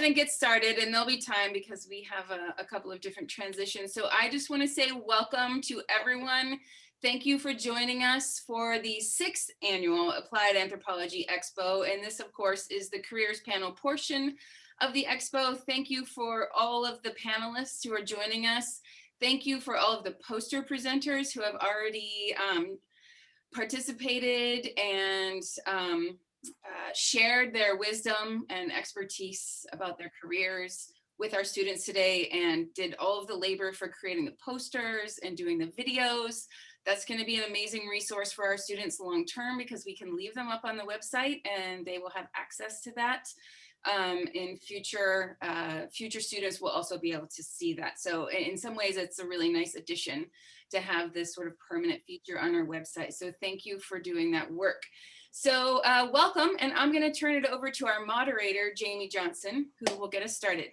ahead and get started, and there'll be time because we have a couple of different transitions. So I just want to say welcome to everyone. Thank you for joining us for the 6th annual Applied Anthropology Expo. And this, of course, is the careers panel portion of the Expo. Thank you for all of the panelists who are joining us. Thank you for all of the poster presenters who have already participated and shared their wisdom and expertise about their careers with our students today, and did all of the labor for creating the posters and doing the videos. That's going to be an amazing resource for our students long term, because we can leave them up on the website and they will have access to that. In future students will also be able to see that. So in some ways, it's a really nice addition to have this sort of permanent feature on our website. So thank you for doing that work. So welcome, and I'm going to turn it over to our moderator, Jamie Johnson, who will get us started.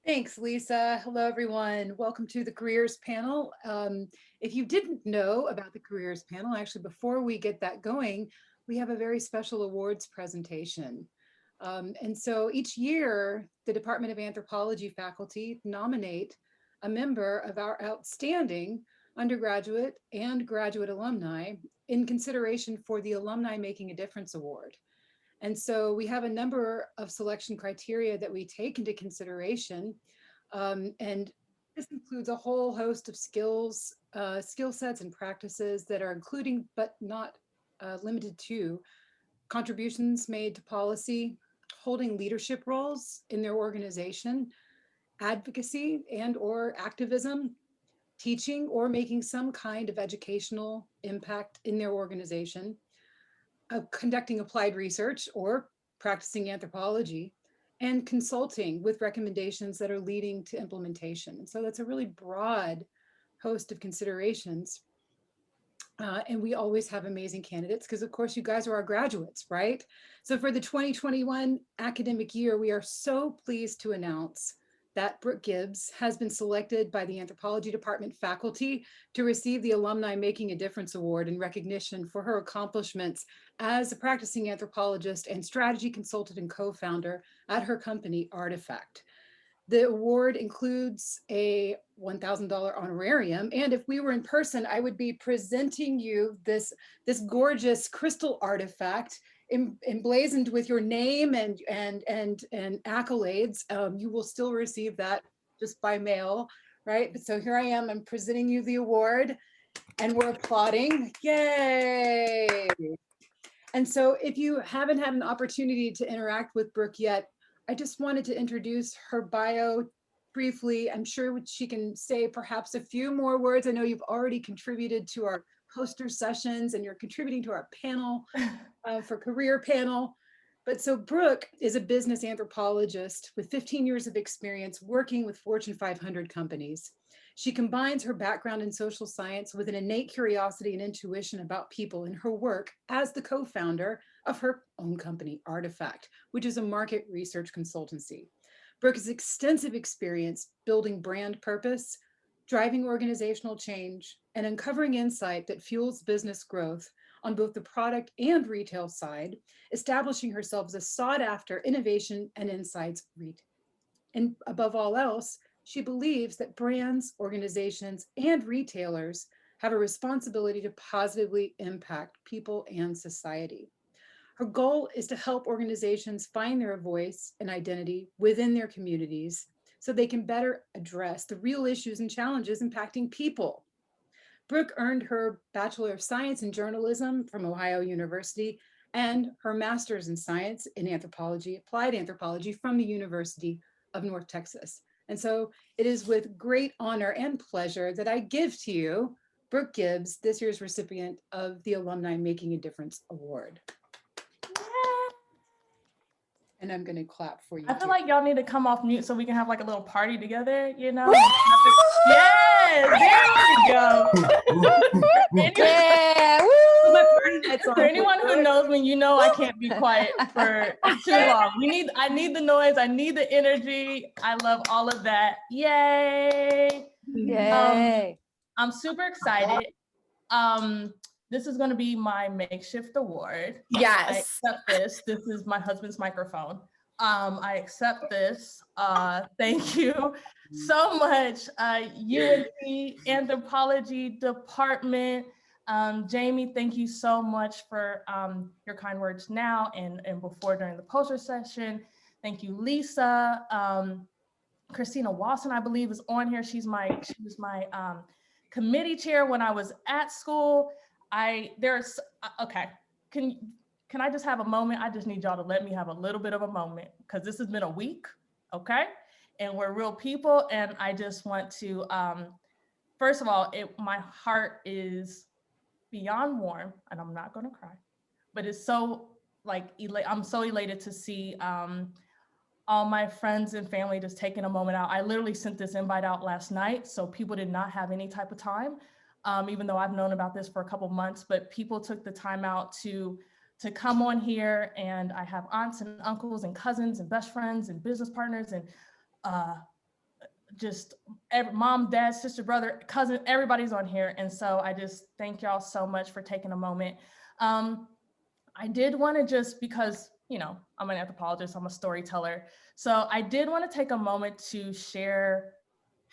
Thanks, Lisa. Hello, everyone. Welcome to the careers panel. If you didn't know about the careers panel, actually, before we get that going, we have a very special awards presentation. And so each year, the Department of Anthropology faculty nominate a member of our outstanding undergraduate and graduate alumni in consideration for the Alumni Making a Difference Award. And so we have a number of selection criteria that we take into consideration. And this includes a whole host of skill sets and practices that are including, but not limited to, contributions made to policy, holding leadership roles in their organization, advocacy and or activism, teaching or making some kind of educational impact in their organization, conducting applied research or practicing anthropology, and consulting with recommendations that are leading to implementation. So that's a really broad host of considerations. And we always have amazing candidates because, of course, you guys are our graduates, right? So for the 2021 academic year, we are so pleased to announce that Brooke Gibbs has been selected by the Anthropology Department faculty to receive the Alumni Making a Difference Award in recognition for her accomplishments as a practicing anthropologist and strategy consultant and co-founder at her company, Artifact. The award includes a $1,000 honorarium, and if we were in person, I would be presenting you this gorgeous crystal artifact emblazoned with your name and accolades. You will still receive that just by mail, right? So here I am, I'm presenting you the award and we're applauding, yay. And so if you haven't had an opportunity to interact with Brooke yet, I just wanted to introduce her bio briefly. I'm sure she can say perhaps a few more words. I know you've already contributed to our poster sessions and you're contributing to our panel for career panel. But so Brooke is a business anthropologist with 15 years of experience working with Fortune 500 companies. She combines her background in social science with an innate curiosity and intuition about people in her work as the co-founder of her own company, Artifact, which is a market research consultancy. Brooke has extensive experience building brand purpose, driving organizational change, and uncovering insight that fuels business growth on both the product and retail side, establishing herself as a sought-after innovation and insights lead. And above all else, she believes that brands, organizations, and retailers have a responsibility to positively impact people and society. Her goal is to help organizations find their voice and identity within their communities so they can better address the real issues and challenges impacting people. Brooke earned her Bachelor of Science in Journalism from Ohio University and her Master's in Science in Anthropology, Applied Anthropology from the University of North Texas. And so it is with great honor and pleasure that I give to you Brooke Gibbs, this year's recipient of the Alumni Making a Difference Award. And I'm going to clap for you. I feel like y'all need to come off mute so we can have like a little party together, you know? Yes, there we go. Yeah, For anyone who knows me, you know I can't be quiet for too long. I need the noise, I need the energy. I love all of that. Yay! Yay! I'm super excited. this is going to be my makeshift award. Yes. I accept this. This is my husband's microphone. I accept this. Thank you so much, UNT Anthropology Department. Jamie, thank you so much for your kind words now and before during the poster session. Thank you, Lisa. Christina Wasson, I believe, is on here. She was my committee chair when I was at school. Okay, can I just have a moment? I just need y'all to let me have a little bit of a moment because this has been a week, okay? And we're real people, and I just want to, first of all, my heart is beyond warm, and I'm not gonna cry, but it's so I'm so elated to see all my friends and family just taking a moment out. I literally sent this invite out last night, so people did not have any type of time, even though I've known about this for a couple months, but people took the time out to come on here. And I have aunts and uncles and cousins and best friends and business partners and just mom, dad, sister, brother, cousin, everybody's on here. And so I just thank y'all so much for taking a moment. I did want to just, because, you know, I'm an anthropologist, I'm a storyteller. So I did want to take a moment to share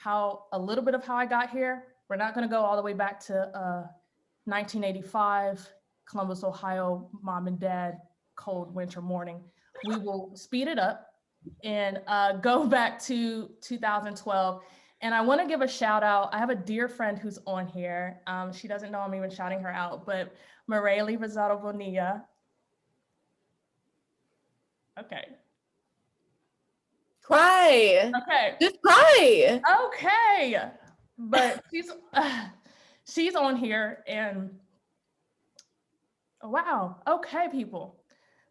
a little bit of how I got here. We're not going to go all the way back to 1985, Columbus, Ohio, mom and dad, cold winter morning. We will speed it up and go back to 2012. And I want to give a shout out. I have a dear friend who's on here. She doesn't know I'm even shouting her out, but Marely Rosado Bonilla. Okay. Cry. Okay. Just cry. Okay. But she's on here, and wow. Okay, people.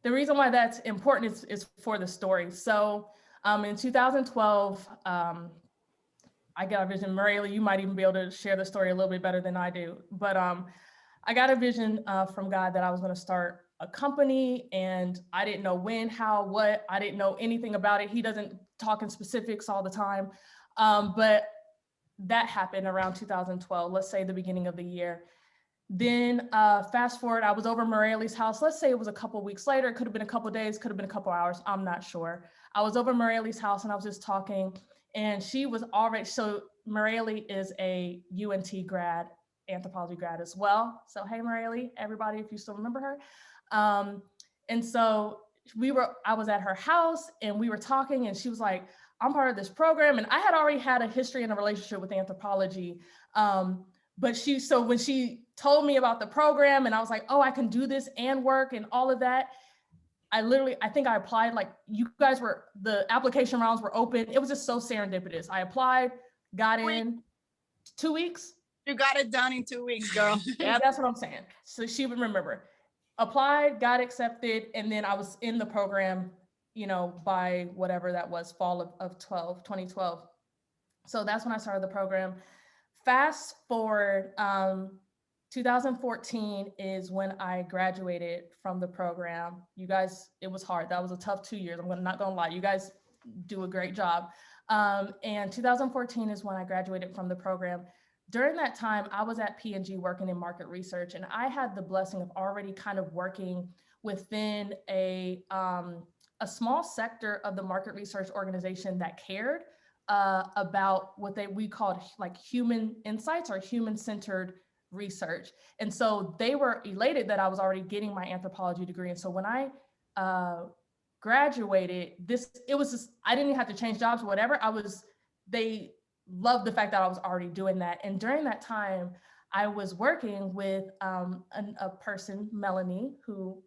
The reason why that's important is for the story. So in 2012, I got a vision. Marely, you might even be able to share the story a little bit better than I do. But I got a vision from God that I was going to start a company, and I didn't know when, how, what. I didn't know anything about it. He doesn't talk in specifics all the time. But that happened around 2012, let's say the beginning of the year. Then fast forward, I was over Marely's house. Let's say it was a couple weeks later. It could have been a couple days, could have been a couple hours. I'm not sure. I was over Marely's house and I was just talking, and she was already, so Marely is a UNT grad, anthropology grad as well. So hey, Marely, everybody, if you still remember her. And so I was at her house and we were talking, and she was like, I'm part of this program. And I had already had a history and a relationship with anthropology. But so when she told me about the program and I was like, oh, I can do this and work and all of that, I think I applied, like the application rounds were open. It was just so serendipitous. I applied, got in 2 weeks. You got it done in 2 weeks, girl. Yep. That's what I'm saying. So she would remember. Applied, got accepted, and then I was in the program, you know, by whatever that was, fall of 2012. So that's when I started the program. Fast forward, 2014 is when I graduated from the program. You guys, it was hard. That was a tough 2 years. I'm not gonna lie. You guys do a great job. And 2014 is when I graduated from the program. During that time, I was at P&G working in market research, and I had the blessing of already kind of working within a small sector of the market research organization that cared about what we called like human insights or human-centered research. And so they were elated that I was already getting my anthropology degree. And so when I graduated, I didn't have to change jobs or whatever. They loved the fact that I was already doing that. And during that time, I was working with a person, Melanie, who,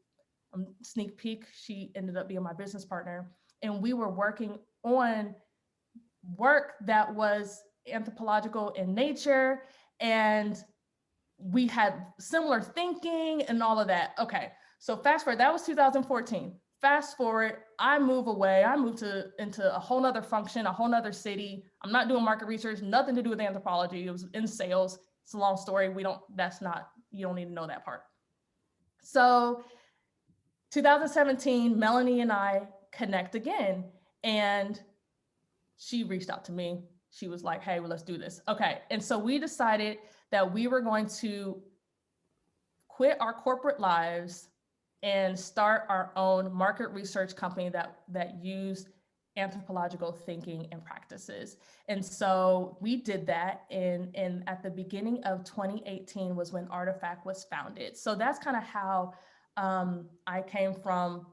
sneak peek, she ended up being my business partner. And we were working on work that was anthropological in nature. And we had similar thinking and all of that. Okay, so fast forward, that was 2014. Fast forward, I move away. I moved into a whole nother function, a whole nother city. I'm not doing market research, nothing to do with anthropology. It was in sales. It's a long story. You don't need to know that part. So 2017, Melanie and I connect again, and she reached out to me. She was like, hey, well, let's do this. Okay, and so we decided that we were going to quit our corporate lives and start our own market research company that used anthropological thinking and practices. And so we did that, and at the beginning of 2018 was when Artifact was founded. So that's kind of how I came from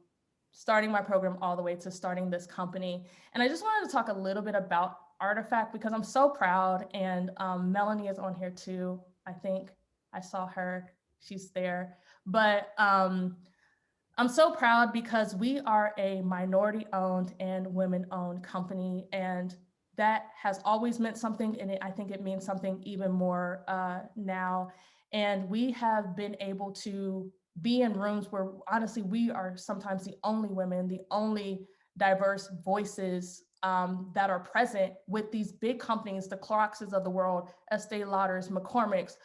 starting my program all the way to starting this company. And I just wanted to talk a little bit about Artifact because I'm so proud, and Melanie is on here too. I think I saw her, she's there. But I'm so proud because we are a minority-owned and women-owned company, and that has always meant something, and I think it means something even more now. And we have been able to be in rooms where honestly we are sometimes the only women, the only diverse voices that are present with these big companies, the Cloroxes of the world, Estee Lauders, McCormick's,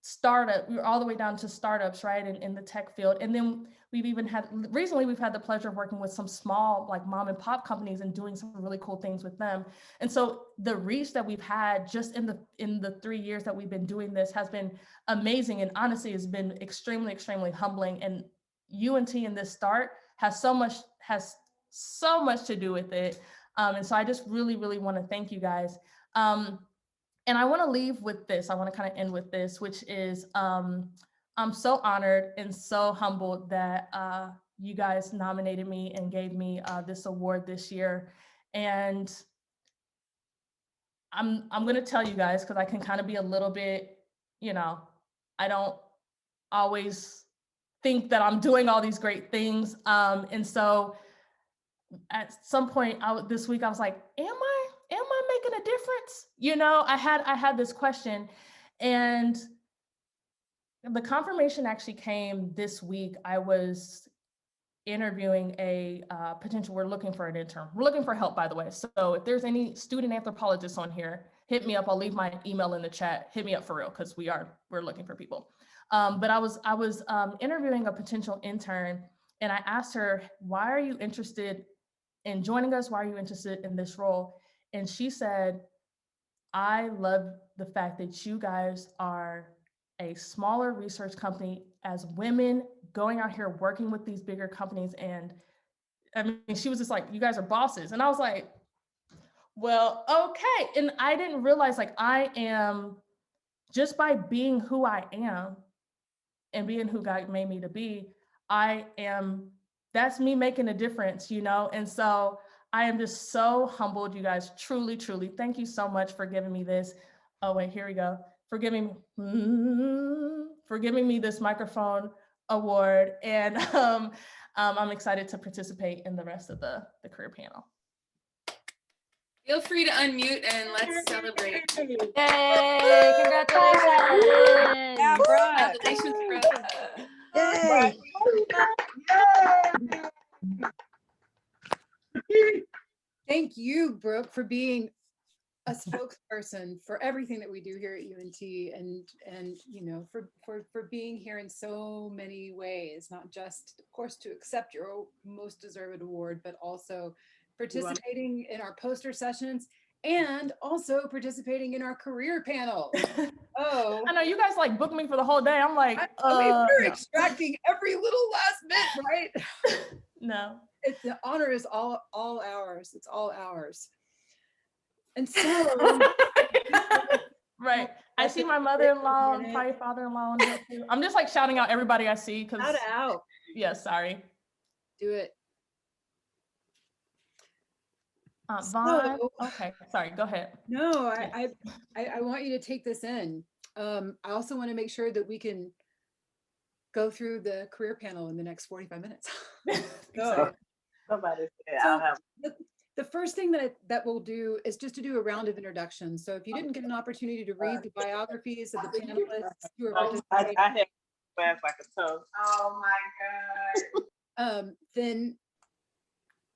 startup, we were all the way down to startups, right, in the tech field. And then recently we've had the pleasure of working with some small like mom and pop companies and doing some really cool things with them. And so the reach that we've had just in the 3 years that we've been doing this has been amazing, and honestly has been extremely, extremely humbling. And UNT in this start has so much to do with it. And so I just really, really want to thank you guys. And I want to leave with this. I want to kind of end with this, which is I'm so honored and so humbled that you guys nominated me and gave me this award this year. And I'm going to tell you guys, because I can kind of be a little bit, I don't always think that I'm doing all these great things. And so at some point this week, I was like, am I making a difference? I had this question, and the confirmation actually came this week. I was interviewing we're looking for an intern. We're looking for help, by the way. So if there's any student anthropologists on here, hit me up. I'll leave my email in the chat. Hit me up for real, because we're looking for people. But I was interviewing a potential intern, and I asked her, why are you interested in joining us? Why are you interested in this role? And she said, I love the fact that you guys are a smaller research company as women going out here working with these bigger companies. And I mean, she was just like, you guys are bosses. And I was like, well, okay. And I didn't realize, like, I am, just by being who I am and being who God made me to be, that's me making a difference, And so I am just so humbled, you guys. Truly, truly. Thank you so much for giving me this. Oh, wait, here we go. For giving me this microphone award. And I'm excited to participate in the rest of the career panel. Feel free to unmute and let's celebrate. Yay! Congratulations! Yeah, Brooke. Congratulations, Brooke. Yay. Thank you, Brooke, for being a spokesperson for everything that we do here at UNT, and for being here in so many ways, not just, of course, to accept your most deserved award, but also participating in our poster sessions and also participating in our career panel. Oh, I know you guys like booked me for the whole day. I'm like, we're extracting every little last bit, right? No. The honor is all ours. It's all ours. And so, right. I see my mother-in-law and probably father-in-law on here too. I'm just like shouting out everybody I see because. Shout out. Yeah, sorry. Do it. Vaughn. Okay, sorry. Go ahead. No, I want you to take this in. I also want to make sure that we can go through the career panel in the next 45 minutes. Somebody said, So I'll have. the first thing that we'll do is just to do a round of introductions. So if you didn't get an opportunity to read the biographies of the panelists who are participating, I have fast like a tongue. Oh my God. then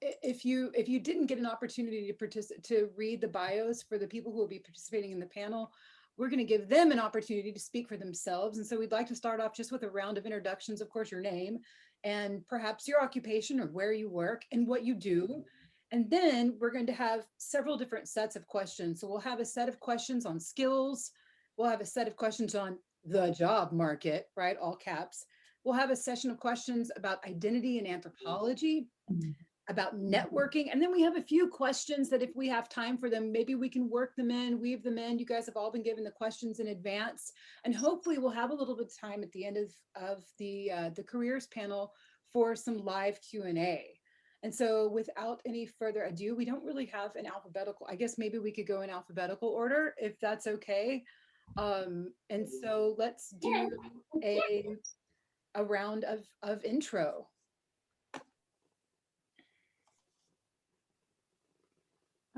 if you didn't get an opportunity to read the bios for the people who will be participating in the panel, we're going to give them an opportunity to speak for themselves. And so we'd like to start off just with a round of introductions, of course, your name and perhaps your occupation or where you work and what you do. And then we're going to have several different sets of questions. So we'll have a set of questions on skills. We'll have a set of questions on the job market, right? All caps. We'll have a session of questions about identity and anthropology, about networking. And then we have a few questions that if we have time for them, maybe we can work them in, weave them in. You guys have all been given the questions in advance. And hopefully we'll have a little bit of time at the end of the careers panel for some live Q&A. And so without any further ado, we don't really have an alphabetical, I guess maybe we could go in alphabetical order if that's okay. And so let's do a round of intro.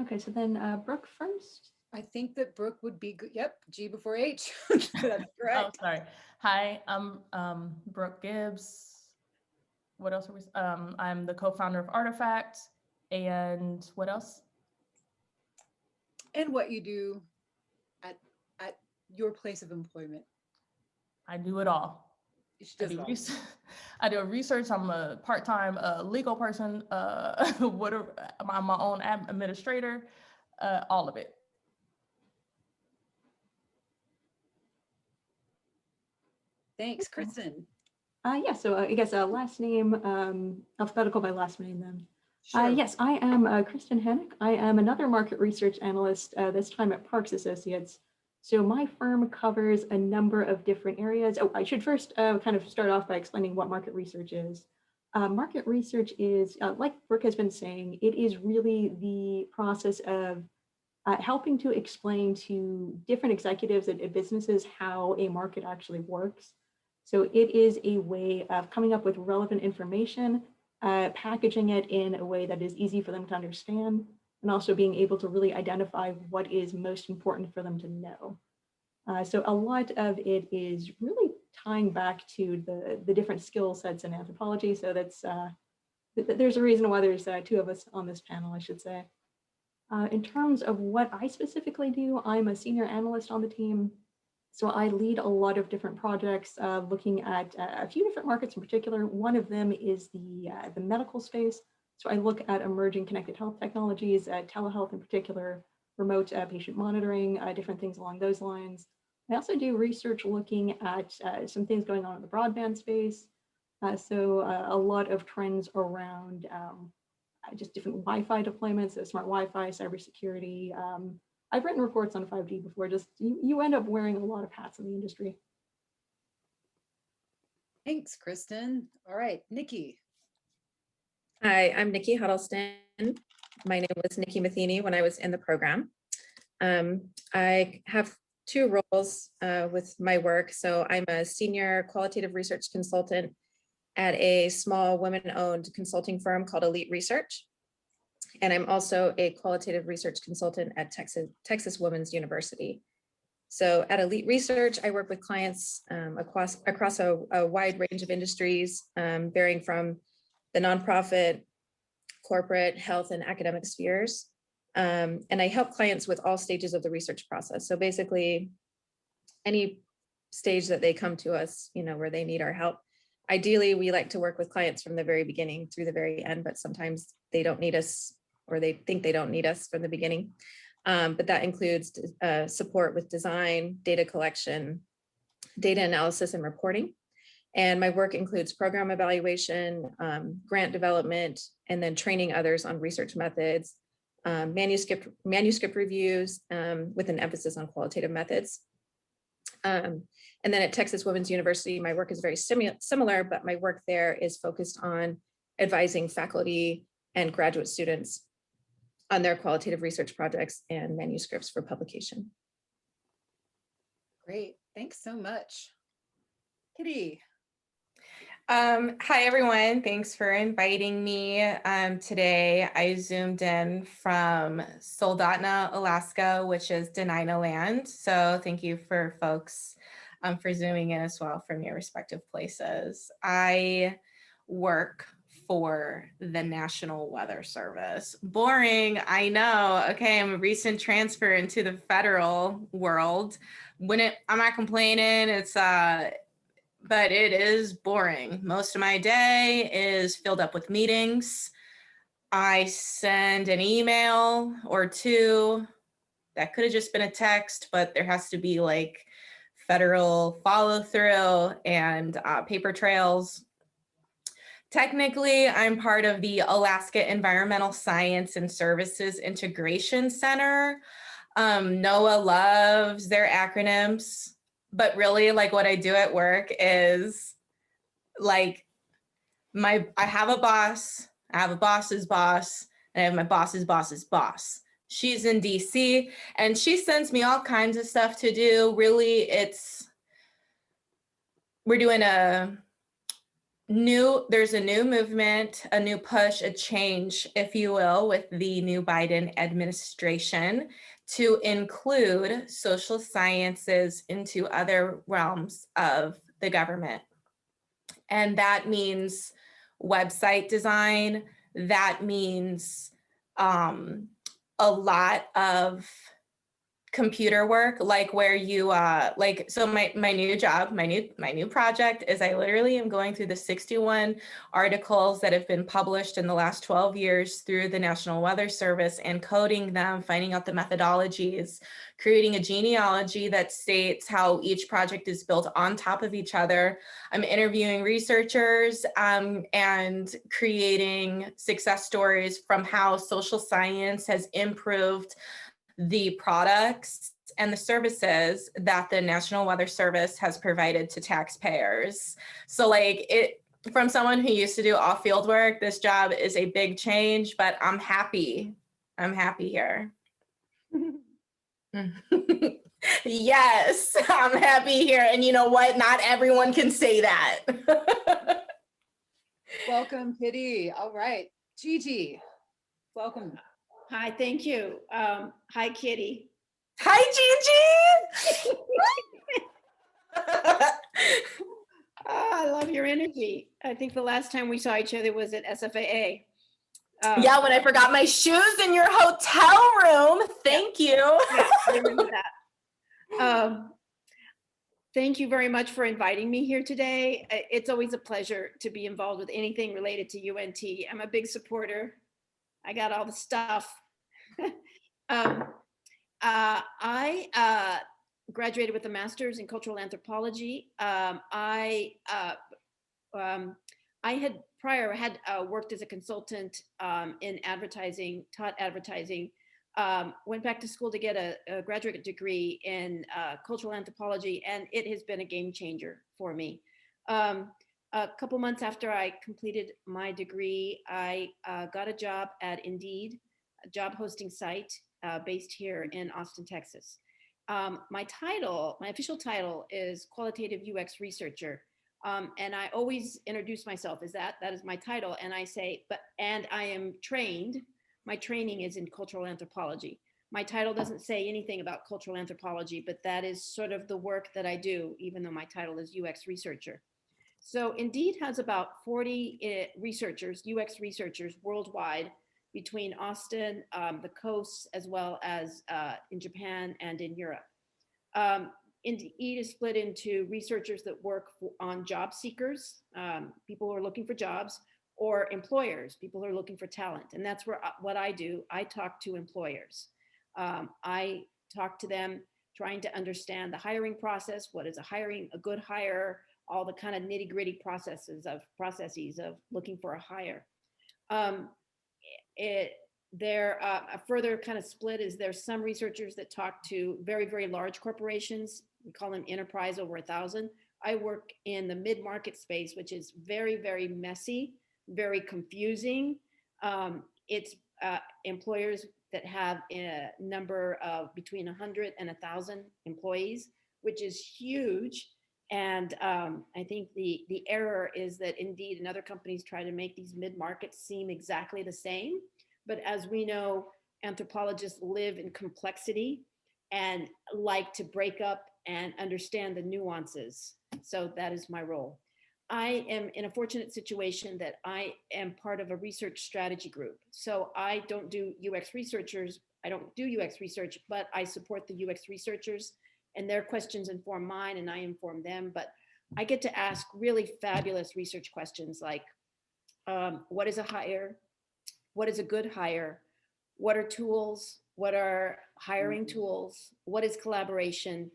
Okay, so then Brooke first. I think that Brooke would be good. Yep, G before H. That's correct. Oh, sorry. Hi, I'm Brooke Gibbs. What else are we? I'm the co-founder of Artifact, and what else? And what you do at your place of employment. I do it all. I do research. I'm a part-time legal person. Whatever. I'm my own administrator. All of it. Thanks, Kristen. Yeah, so I guess last name, alphabetical by last name then. Sure. Yes, I am Kristen Hennick. I am another market research analyst, this time at Parks Associates. So my firm covers a number of different areas. Oh, I should first kind of start off by explaining what market research is. Market research is, like Brooke has been saying, it is really the process of helping to explain to different executives at businesses how a market actually works. So it is a way of coming up with relevant information, packaging it in a way that is easy for them to understand, and also being able to really identify what is most important for them to know. So a lot of it is really tying back to the different skill sets in anthropology. So that's there's a reason why there's two of us on this panel, I should say. In terms of what I specifically do, I'm a senior analyst on the team. So I lead a lot of different projects looking at a few different markets in particular. One of them is the medical space. So I look at emerging connected health technologies, telehealth in particular, remote patient monitoring, different things along those lines. I also do research looking at some things going on in the broadband space. So a lot of trends around just different Wi-Fi deployments, so smart Wi-Fi, cybersecurity. I've written reports on 5G before, just you end up wearing a lot of hats in the industry. Thanks, Kristen. All right, Nikki. Hi, I'm Nikki Huddleston. My name was Nikki Matheny when I was in the program. I have two roles with my work. So I'm a senior qualitative research consultant at a small women-owned consulting firm called Elite Research. And I'm also a qualitative research consultant at Texas Women's University. So at Elite Research, I work with clients across a wide range of industries, varying from the nonprofit, corporate, health, and academic spheres. And I help clients with all stages of the research process. So basically, any stage that they come to us, where they need our help. Ideally, we like to work with clients from the very beginning through the very end, but sometimes they don't need us, or they think they don't need us from the beginning. But that includes support with design, data collection, data analysis, and reporting. And my work includes program evaluation, grant development, and then training others on research methods, manuscript reviews with an emphasis on qualitative methods. And then at Texas Women's University, my work is very similar, but my work there is focused on advising faculty and graduate students on their qualitative research projects and manuscripts for publication. Great, thanks so much. Kitty. Hi, everyone. Thanks for inviting me today. I zoomed in from Soldotna, Alaska, which is Denina land. So thank you for folks for zooming in as well from your respective places. I work for the National Weather Service. Boring, I know. Okay, I'm a recent transfer into the federal world. I'm not complaining. But it is boring. Most of my day is filled up with meetings. I send an email or two. That could have just been a text, but there has to be like federal follow through and paper trails. Technically, I'm part of the Alaska Environmental Science and Services Integration Center. NOAA loves their acronyms, but really like what I do at work is like I have a boss, I have a boss's boss, and I have my boss's boss's boss. She's in DC and she sends me all kinds of stuff to do. Really, we're doing there's a new movement, a new push, a change, if you will, with the new Biden administration to include social sciences into other realms of the government. And that means website design, that means a lot of computer work, like where you so my new job, my new project is I literally am going through the 61 articles that have been published in the last 12 years through the National Weather Service and coding them, finding out the methodologies, creating a genealogy that states how each project is built on top of each other. I'm interviewing researchers and creating success stories from how social science has improved the products and the services that the National Weather Service has provided to taxpayers. So like from someone who used to do all field work, this job is a big change, but I'm happy. I'm happy here. Yes, I'm happy here. And you know what? Not everyone can say that. Welcome, Kitty. All right, Gigi, welcome. Hi, thank you. Hi, Kitty. Hi, Gigi. I love your energy. I think the last time we saw each other was at SFAA. Yeah, when I forgot my shoes in your hotel room. Thank you. Yeah, I remember that. Thank you very much for inviting me here today. It's always a pleasure to be involved with anything related to UNT. I'm a big supporter. I got all the stuff. I graduated with a master's in cultural anthropology. I had prior worked as a consultant in advertising, taught advertising, went back to school to get a graduate degree in cultural anthropology, and it has been a game changer for me. A couple months after I completed my degree, I got a job at Indeed, a job hosting site based here in Austin, Texas. My official title is Qualitative UX Researcher. And I always introduce myself as that is my title. And I say, and I am trained, my training is in cultural anthropology. My title doesn't say anything about cultural anthropology, but that is sort of the work that I do, even though my title is UX Researcher. So Indeed has about 40 researchers, UX researchers worldwide between Austin, the coasts, as well as in Japan and in Europe. Indeed is split into researchers that work on job seekers, people who are looking for jobs, or employers, people who are looking for talent. And that's what I do. I talk to employers. I talk to them trying to understand the hiring process. What is a good hire? All the kind of nitty gritty processes of looking for a hire. A further kind of split is there's some researchers that talk to very, very large corporations. We call them enterprise over 1,000. I work in the mid-market space, which is very, very messy, very confusing. It's employers that have a number of between 100 and 1,000 employees, which is huge. And I think the error is that Indeed and other companies try to make these mid-markets seem exactly the same. But as we know, anthropologists live in complexity and like to break up and understand the nuances. So that is my role. I am in a fortunate situation that I am part of a research strategy group. So I don't do UX researchers. I don't do UX research, but I support the UX researchers, and their questions inform mine and I inform them. But I get to ask really fabulous research questions like, what is a hire? What is a good hire? What are tools? What are hiring tools? What is collaboration?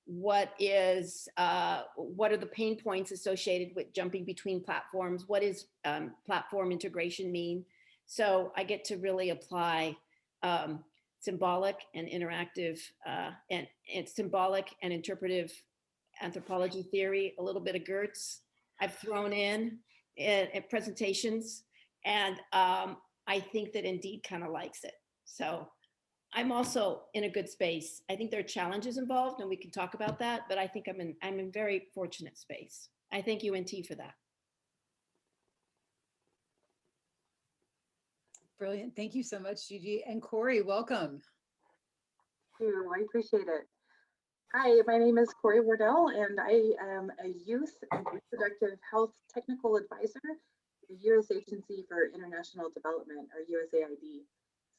what are the pain points associated with jumping between platforms? What does platform integration mean? So I get to really apply symbolic and interactive and symbolic and interpretive anthropology theory, a little bit of Gertz I've thrown in at presentations. And I think that Indeed kind of likes it. So I'm also in a good space. I think there are challenges involved and we can talk about that, but I think I'm in very fortunate space. I thank UNT for that. Brilliant. Thank you so much, Gigi. And Corey, welcome. Thank you. I appreciate it. Hi, my name is Corey Wardell, and I am a Youth and Reproductive Health Technical Advisor at the U.S. Agency for International Development, or USAID.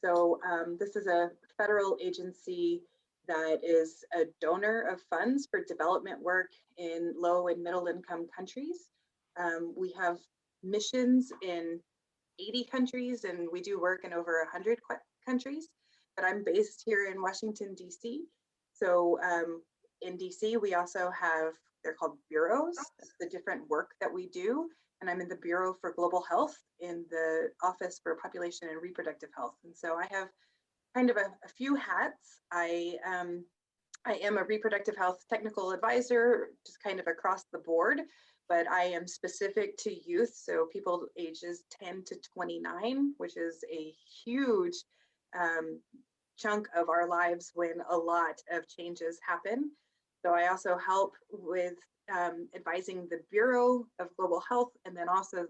So this is a federal agency that is a donor of funds for development work in low and middle income countries. We have missions in 80 countries, and we do work in over 100 countries, but I'm based here in Washington, D.C. So in DC, we also have, they're called bureaus, the different work that we do. And I'm in the Bureau for Global Health in the Office for Population and Reproductive Health. And so I have kind of a few hats. I am a reproductive health technical advisor, just kind of across the board, but I am specific to youth. So people ages 10 to 29, which is a huge chunk of our lives when a lot of changes happen. So I also help with advising the Bureau of Global Health and then also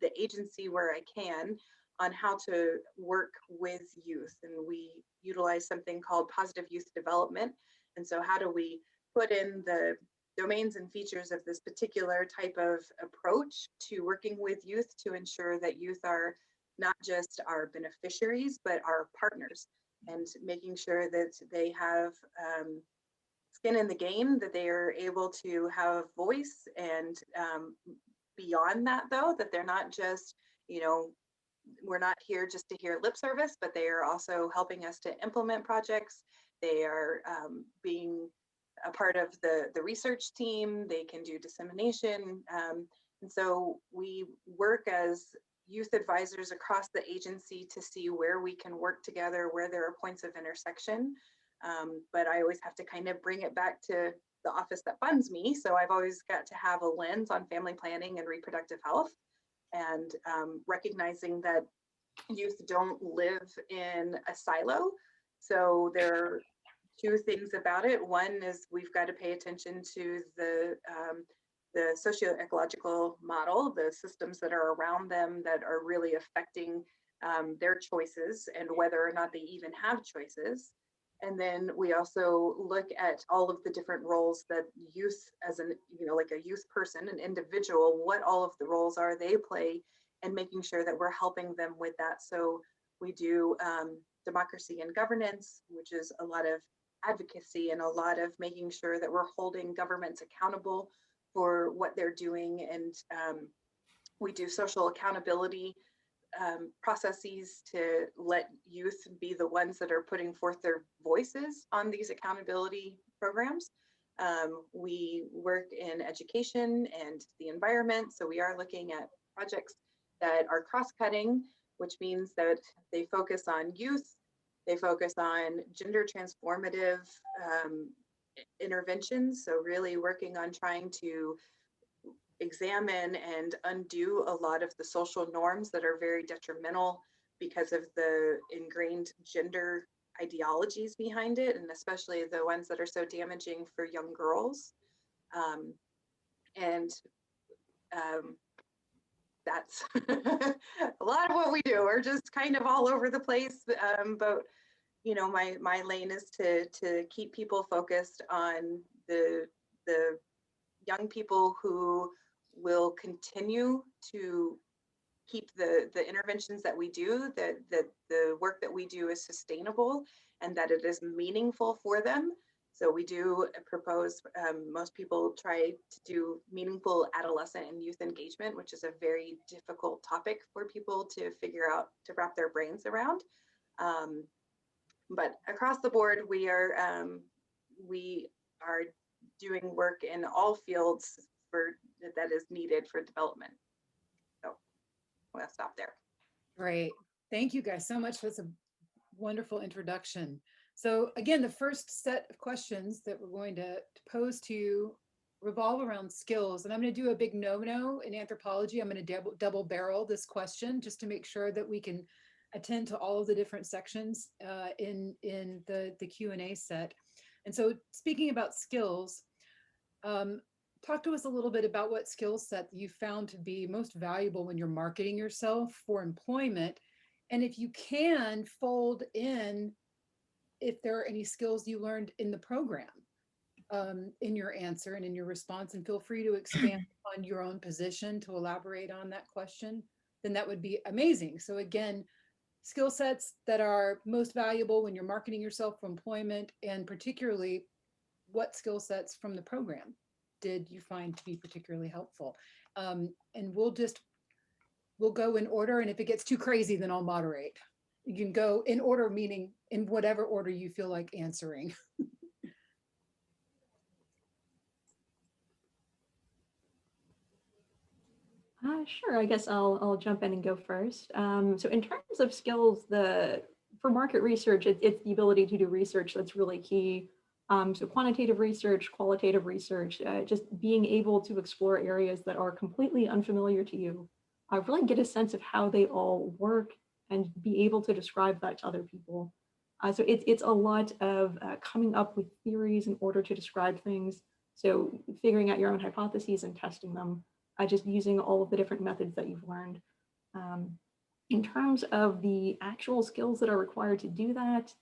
the agency where I can on how to work with youth. And we utilize something called positive youth development. And so how do we put in the domains and features of this particular type of approach to working with youth to ensure that youth are not just our beneficiaries, but our partners, and making sure that they have skin in the game, that they are able to have voice, and beyond that though, that they're not just, you know, we're not here just to hear lip service, but they are also helping us to implement projects. They are being a part of the research team. They can do dissemination. And so we work as youth advisors across the agency to see where we can work together, where there are points of intersection. But I always have to kind of bring it back to the office that funds me. So I've always got to have a lens on family planning and reproductive health, and recognizing that youth don't live in a silo. So there are two things about it. One is we've got to pay attention to the socio-ecological model, the systems that are around them that are really affecting their choices and whether or not they even have choices. And then we also look at all of the different roles that youth, as an, you know, like a youth person, an individual, what all of the roles are they play, and making sure that we're helping them with that. So we do democracy and governance, which is a lot of advocacy and a lot of making sure that we're holding governments accountable for what they're doing. And we do social accountability processes to let youth be the ones that are putting forth their voices on these accountability programs. We work in education and the environment. So we are looking at projects that are cross-cutting, which means that they focus on youth, they focus on gender transformative interventions. So really working on trying to examine and undo a lot of the social norms that are very detrimental because of the ingrained gender ideologies behind it, and especially the ones that are so damaging for young girls. That's a lot of what we do. We're just kind of all over the place, but you know, my lane is to keep people focused on the young people who will continue to keep the interventions that we do, that the work that we do is sustainable and that it is meaningful for them. So we do propose, most people try to do meaningful adolescent and youth engagement, which is a very difficult topic for people to figure out, to wrap their brains around. But across the board, we are doing work in all fields that is needed for development. So I'm gonna stop there. Great. Thank you guys so much. That's a wonderful introduction. So again, the first set of questions that we're going to pose to you revolve around skills. And I'm going to do a big no-no in anthropology. I'm going to double barrel this question just to make sure that we can attend to all of the different sections in the Q&A set. And so speaking about skills, talk to us a little bit about what skill set you found to be most valuable when you're marketing yourself for employment. And if you can fold in, if there are any skills you learned in the program in your answer and in your response, and feel free to expand on your own position to elaborate on that question, then that would be amazing. So again, skill sets that are most valuable when you're marketing yourself for employment, and particularly what skill sets from the program did you find to be particularly helpful? And we'll go in order, and if it gets too crazy, then I'll moderate. You can go in order, meaning in whatever order you feel like answering. Sure, I guess I'll jump in and go first. So in terms of skills, for market research, it's the ability to do research that's really key. So quantitative research, qualitative research, just being able to explore areas that are completely unfamiliar to you, really get a sense of how they all work and be able to describe that to other people. So it's a lot of coming up with theories in order to describe things. So figuring out your own hypotheses and testing them, just using all of the different methods that you've learned. In terms of the actual skills that are required to do that,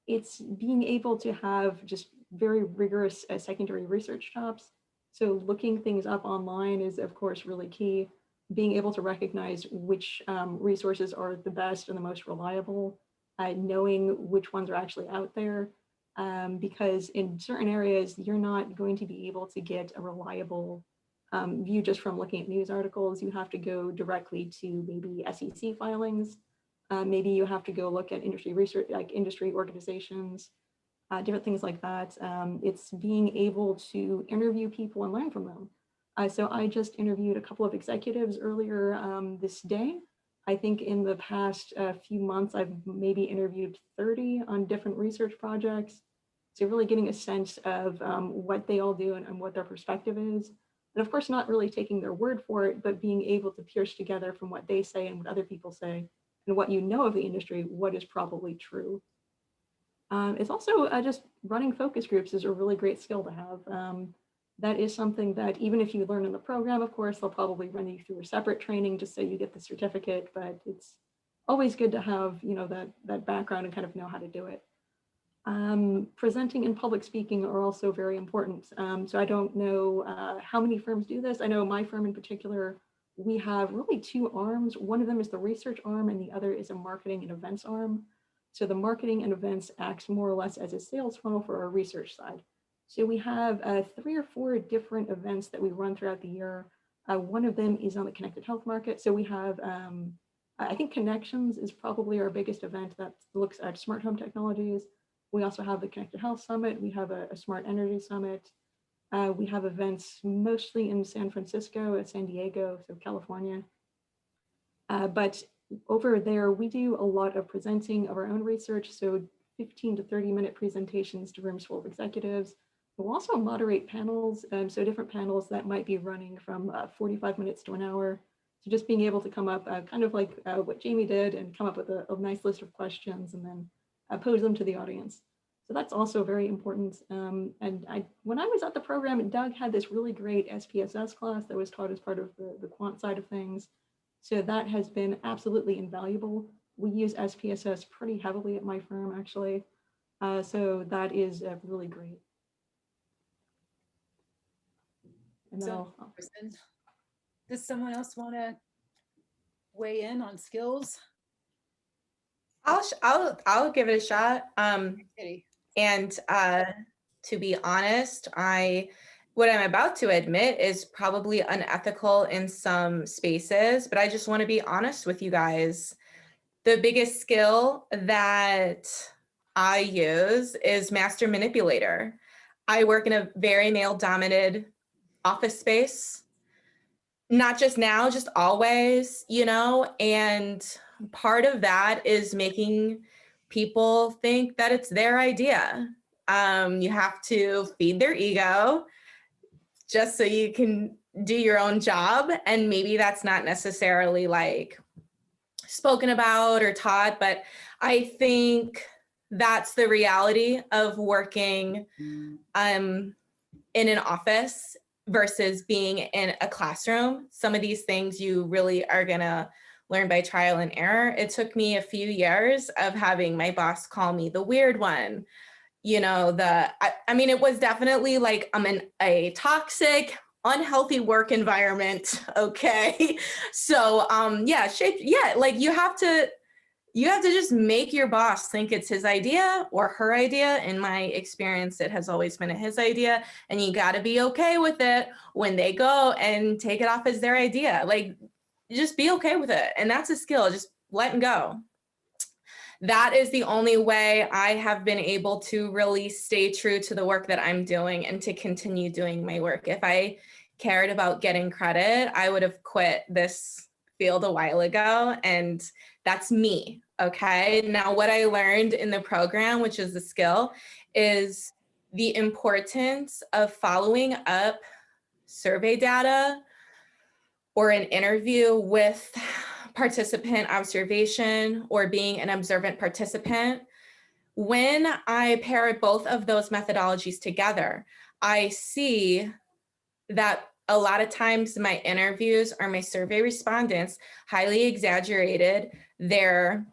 it's being able to have just very rigorous secondary research jobs. So looking things up online is, of course, really key. Being able to recognize which resources are the best and the most reliable, knowing which ones are actually out there, because in certain areas, you're not going to be able to get a reliable view just from looking at news articles. You have to go directly to maybe SEC filings. Maybe you have to go look at industry research, like industry organizations, different things like that. It's being able to interview people and learn from them. So I just interviewed a couple of executives earlier this day. I think in the past few months, I've maybe interviewed 30 on different research projects. So really getting a sense of what they all do and what their perspective is. And of course, not really taking their word for it, but being able to pierce together from what they say and what other people say and what you know of the industry, what is probably true. It's also just running focus groups is a really great skill to have. That is something that even if you learn in the program, of course, they'll probably run you through a separate training just so you get the certificate, but it's always good to have, you know, that background and kind of know how to do it. Presenting and public speaking are also very important. So I don't know how many firms do this. I know my firm in particular, we have really two arms. One of them is the research arm and the other is a marketing and events arm. So the marketing and events acts more or less as a sales funnel for our research side. So we have 3 or 4 different events that we run throughout the year. One of them is on the connected health market. So we have, I think Connections is probably our biggest event that looks at smart home technologies. We also have the Connected Health Summit. We have a Smart Energy Summit. We have events mostly in San Francisco, San Diego, so California. But over there, we do a lot of presenting of our own research. So 15 to 30-minute presentations to rooms full of executives. We'll also moderate panels. So different panels that might be running from 45 minutes to an hour. So just being able to come up kind of like what Jamie did and come up with a nice list of questions and then pose them to the audience. So that's also very important. And when I was at the program, Doug had this really great SPSS class that was taught as part of the quant side of things. So that has been absolutely invaluable. We use SPSS pretty heavily at my firm, actually. So that is really great. And So, does someone else want to weigh in on skills? I'll give it a shot. And to be honest, what I'm about to admit is probably unethical in some spaces, but I just want to be honest with you guys. The biggest skill that I use is master manipulator. I work in a very male-dominated office space, not just now, just always, you know, and part of that is making people think that it's their idea. You have to feed their ego just so you can do your own job. And maybe that's not necessarily like spoken about or taught, but I think that's the reality of working in an office versus being in a classroom. Some of these things you really are gonna learn by trial and error. It took me a few years of having my boss call me the weird one. You know, I mean, it was definitely like I'm in a toxic, unhealthy work environment. Okay. So like you have to just make your boss think it's his idea or her idea. In my experience, it has always been his idea, and you got to be okay with it when they go and take it off as their idea. Like, just be okay with it. And that's a skill, just letting go. That is the only way I have been able to really stay true to the work that I'm doing and to continue doing my work. If I cared about getting credit, I would have quit this field a while ago, and that's me. Okay. Now, what I learned in the program, which is the skill, is the importance of following up survey data or an interview with participant observation or being an observant participant. When I pair both of those methodologies together, I see that a lot of times my interviews or my survey respondents highly exaggerated their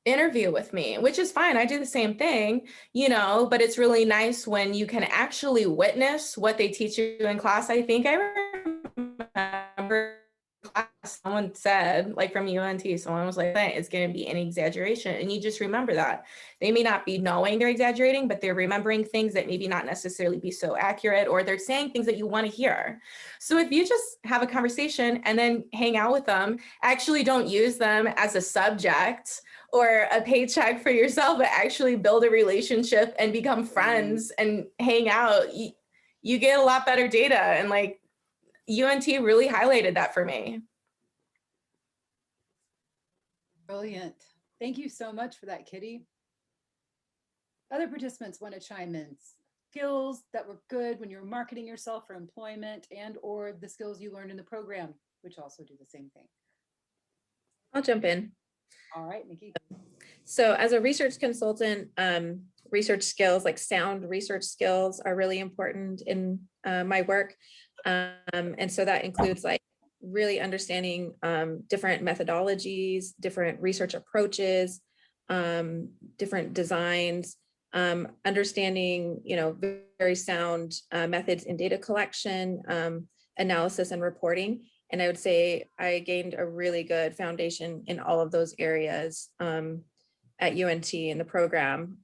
interview with me, which is fine. I do the same thing, you know, but it's really nice when you can actually witness what they teach you in class. I think I remember someone said, like from UNT, someone was like, it's going to be an exaggeration. And you just remember that. They may not be knowing they're exaggerating, but they're remembering things that maybe not necessarily be so accurate, or they're saying things that you want to hear. So if you just have a conversation and then hang out with them, actually don't use them as a subject or a paycheck for yourself, but actually build a relationship and become friends and hang out, you get a lot better data. And like, UNT really highlighted that for me. Brilliant. Thank you so much for that, Kitty. Other participants want to chime in. Skills that were good when you're marketing yourself for employment, and or the skills you learned in the program, which also do the same thing. I'll jump in. All right, Nikki. So as a research consultant, research skills, like sound research skills, are really important in my work. And so that includes like really understanding different methodologies, different research approaches, different designs, understanding, you know, very sound methods in data collection, analysis and reporting. And I would say I gained a really good foundation in all of those areas at UNT in the program,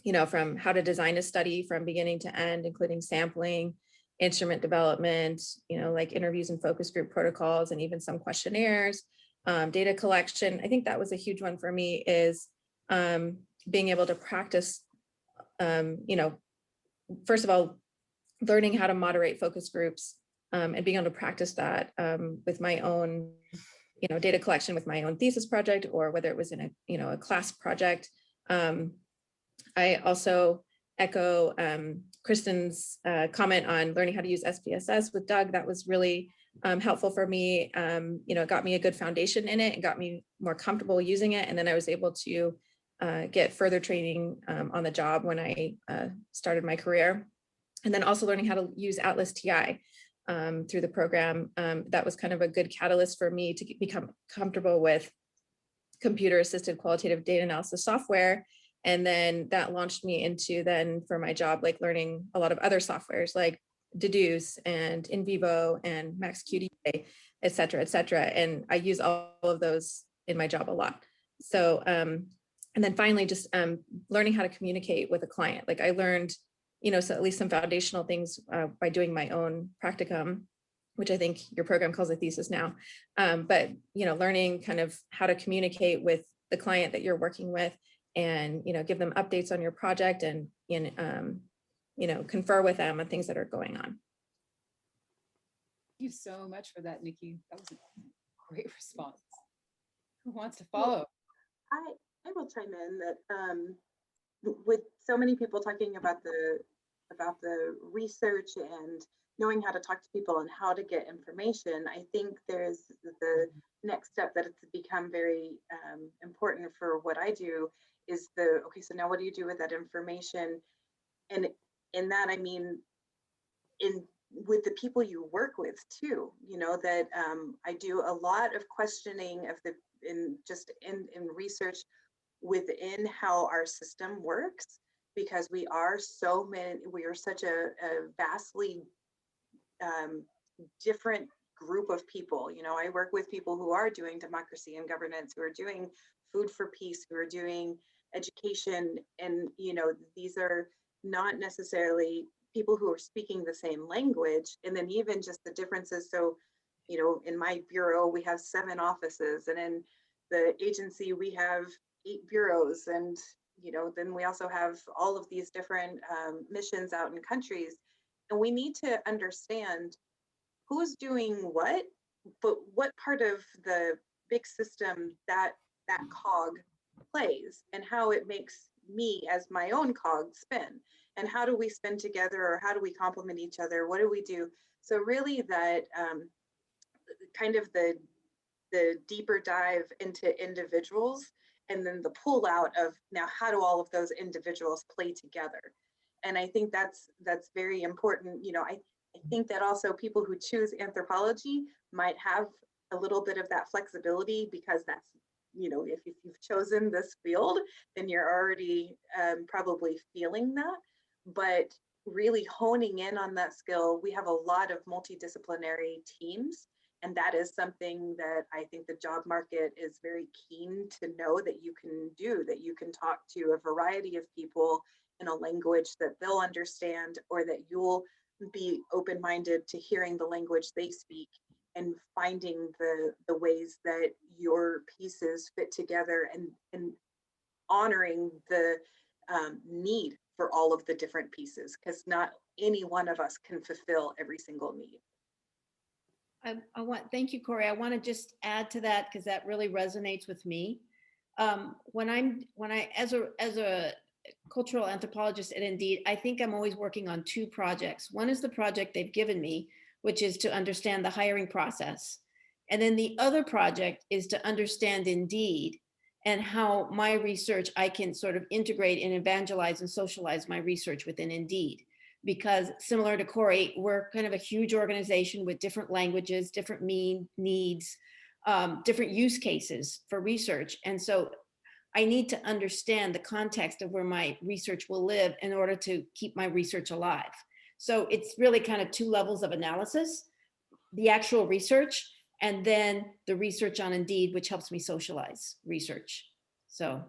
you know, from how to design a study from beginning to end, including sampling, instrument development, you know, like interviews and focus group protocols, and even some questionnaires, data collection. I think that was a huge one for me, is being able to practice, you know, first of all, learning how to moderate focus groups and being able to practice that with my own, you know, data collection with my own thesis project, or whether it was in a, you know, a class project. I also echo Kristen's comment on learning how to use SPSS with Doug. That was really helpful for me. You know, it got me a good foundation in it and got me more comfortable using it. And then I was able to get further training on the job when I started my career. And then also learning how to use Atlas TI through the program. That was kind of a good catalyst for me to become comfortable with computer-assisted qualitative data analysis software. And then that launched me into then for my job, like learning a lot of other softwares like Deduce and InVivo and MaxQDA, et cetera, et cetera. And I use all of those in my job a lot. So, and then finally, just learning how to communicate with a client. Like I learned, you know, so at least some foundational things by doing my own practicum, which I think your program calls a thesis now. But, you know, learning kind of how to communicate with the client that you're working with, and, you know, give them updates on your project, and confer with them on things that are going on. Thank you so much for that, Nikki. That was a great response. Who wants to follow? I will chime in that with so many people talking about the research and knowing how to talk to people and how to get information, I think there's the next step that it's become very important for what I do is okay, so now what do you do with that information? And in that, I mean, with the people you work with too, that I do a lot of questioning of in research within how our system works, because we are such a vastly different group of people. I work with people who are doing democracy and governance, who are doing food for peace, who are doing education, and these are not necessarily people who are speaking the same language. And then even just the differences. So, in my bureau, we have 7 offices, and in the agency, we have 8 bureaus. And, then we also have all of these different missions out in countries. And we need to understand who's doing what, but what part of the big system that cog plays, and how it makes me as my own cog spin, and how do we spin together, or how do we complement each other? What do we do? So really that kind of the deeper dive into individuals, and then the pull out of now how do all of those individuals play together. And I think that's very important. I think that also people who choose anthropology might have a little bit of that flexibility, because that's, if you've chosen this field, then you're already probably feeling that. But really honing in on that skill, we have a lot of multidisciplinary teams. And that is something that I think the job market is very keen to know that you can do, that you can talk to a variety of people in a language that they'll understand, or that you'll be open-minded to hearing the language they speak and finding the ways that your pieces fit together, and honoring the need for all of the different pieces, because not any one of us can fulfill every single need. Thank you, Corey. I want to just add to that, because that really resonates with me. As a cultural anthropologist at Indeed, I think I'm always working on 2 projects. One is the project they've given me, which is to understand the hiring process. And then the other project is to understand Indeed, and how my research, I can sort of integrate and evangelize and socialize my research within Indeed. Because similar to Corey, we're kind of a huge organization with different languages, different needs, different use cases for research. And so I need to understand the context of where my research will live in order to keep my research alive. So it's really kind of 2 levels of analysis: the actual research, and then the research on Indeed, which helps me socialize research. So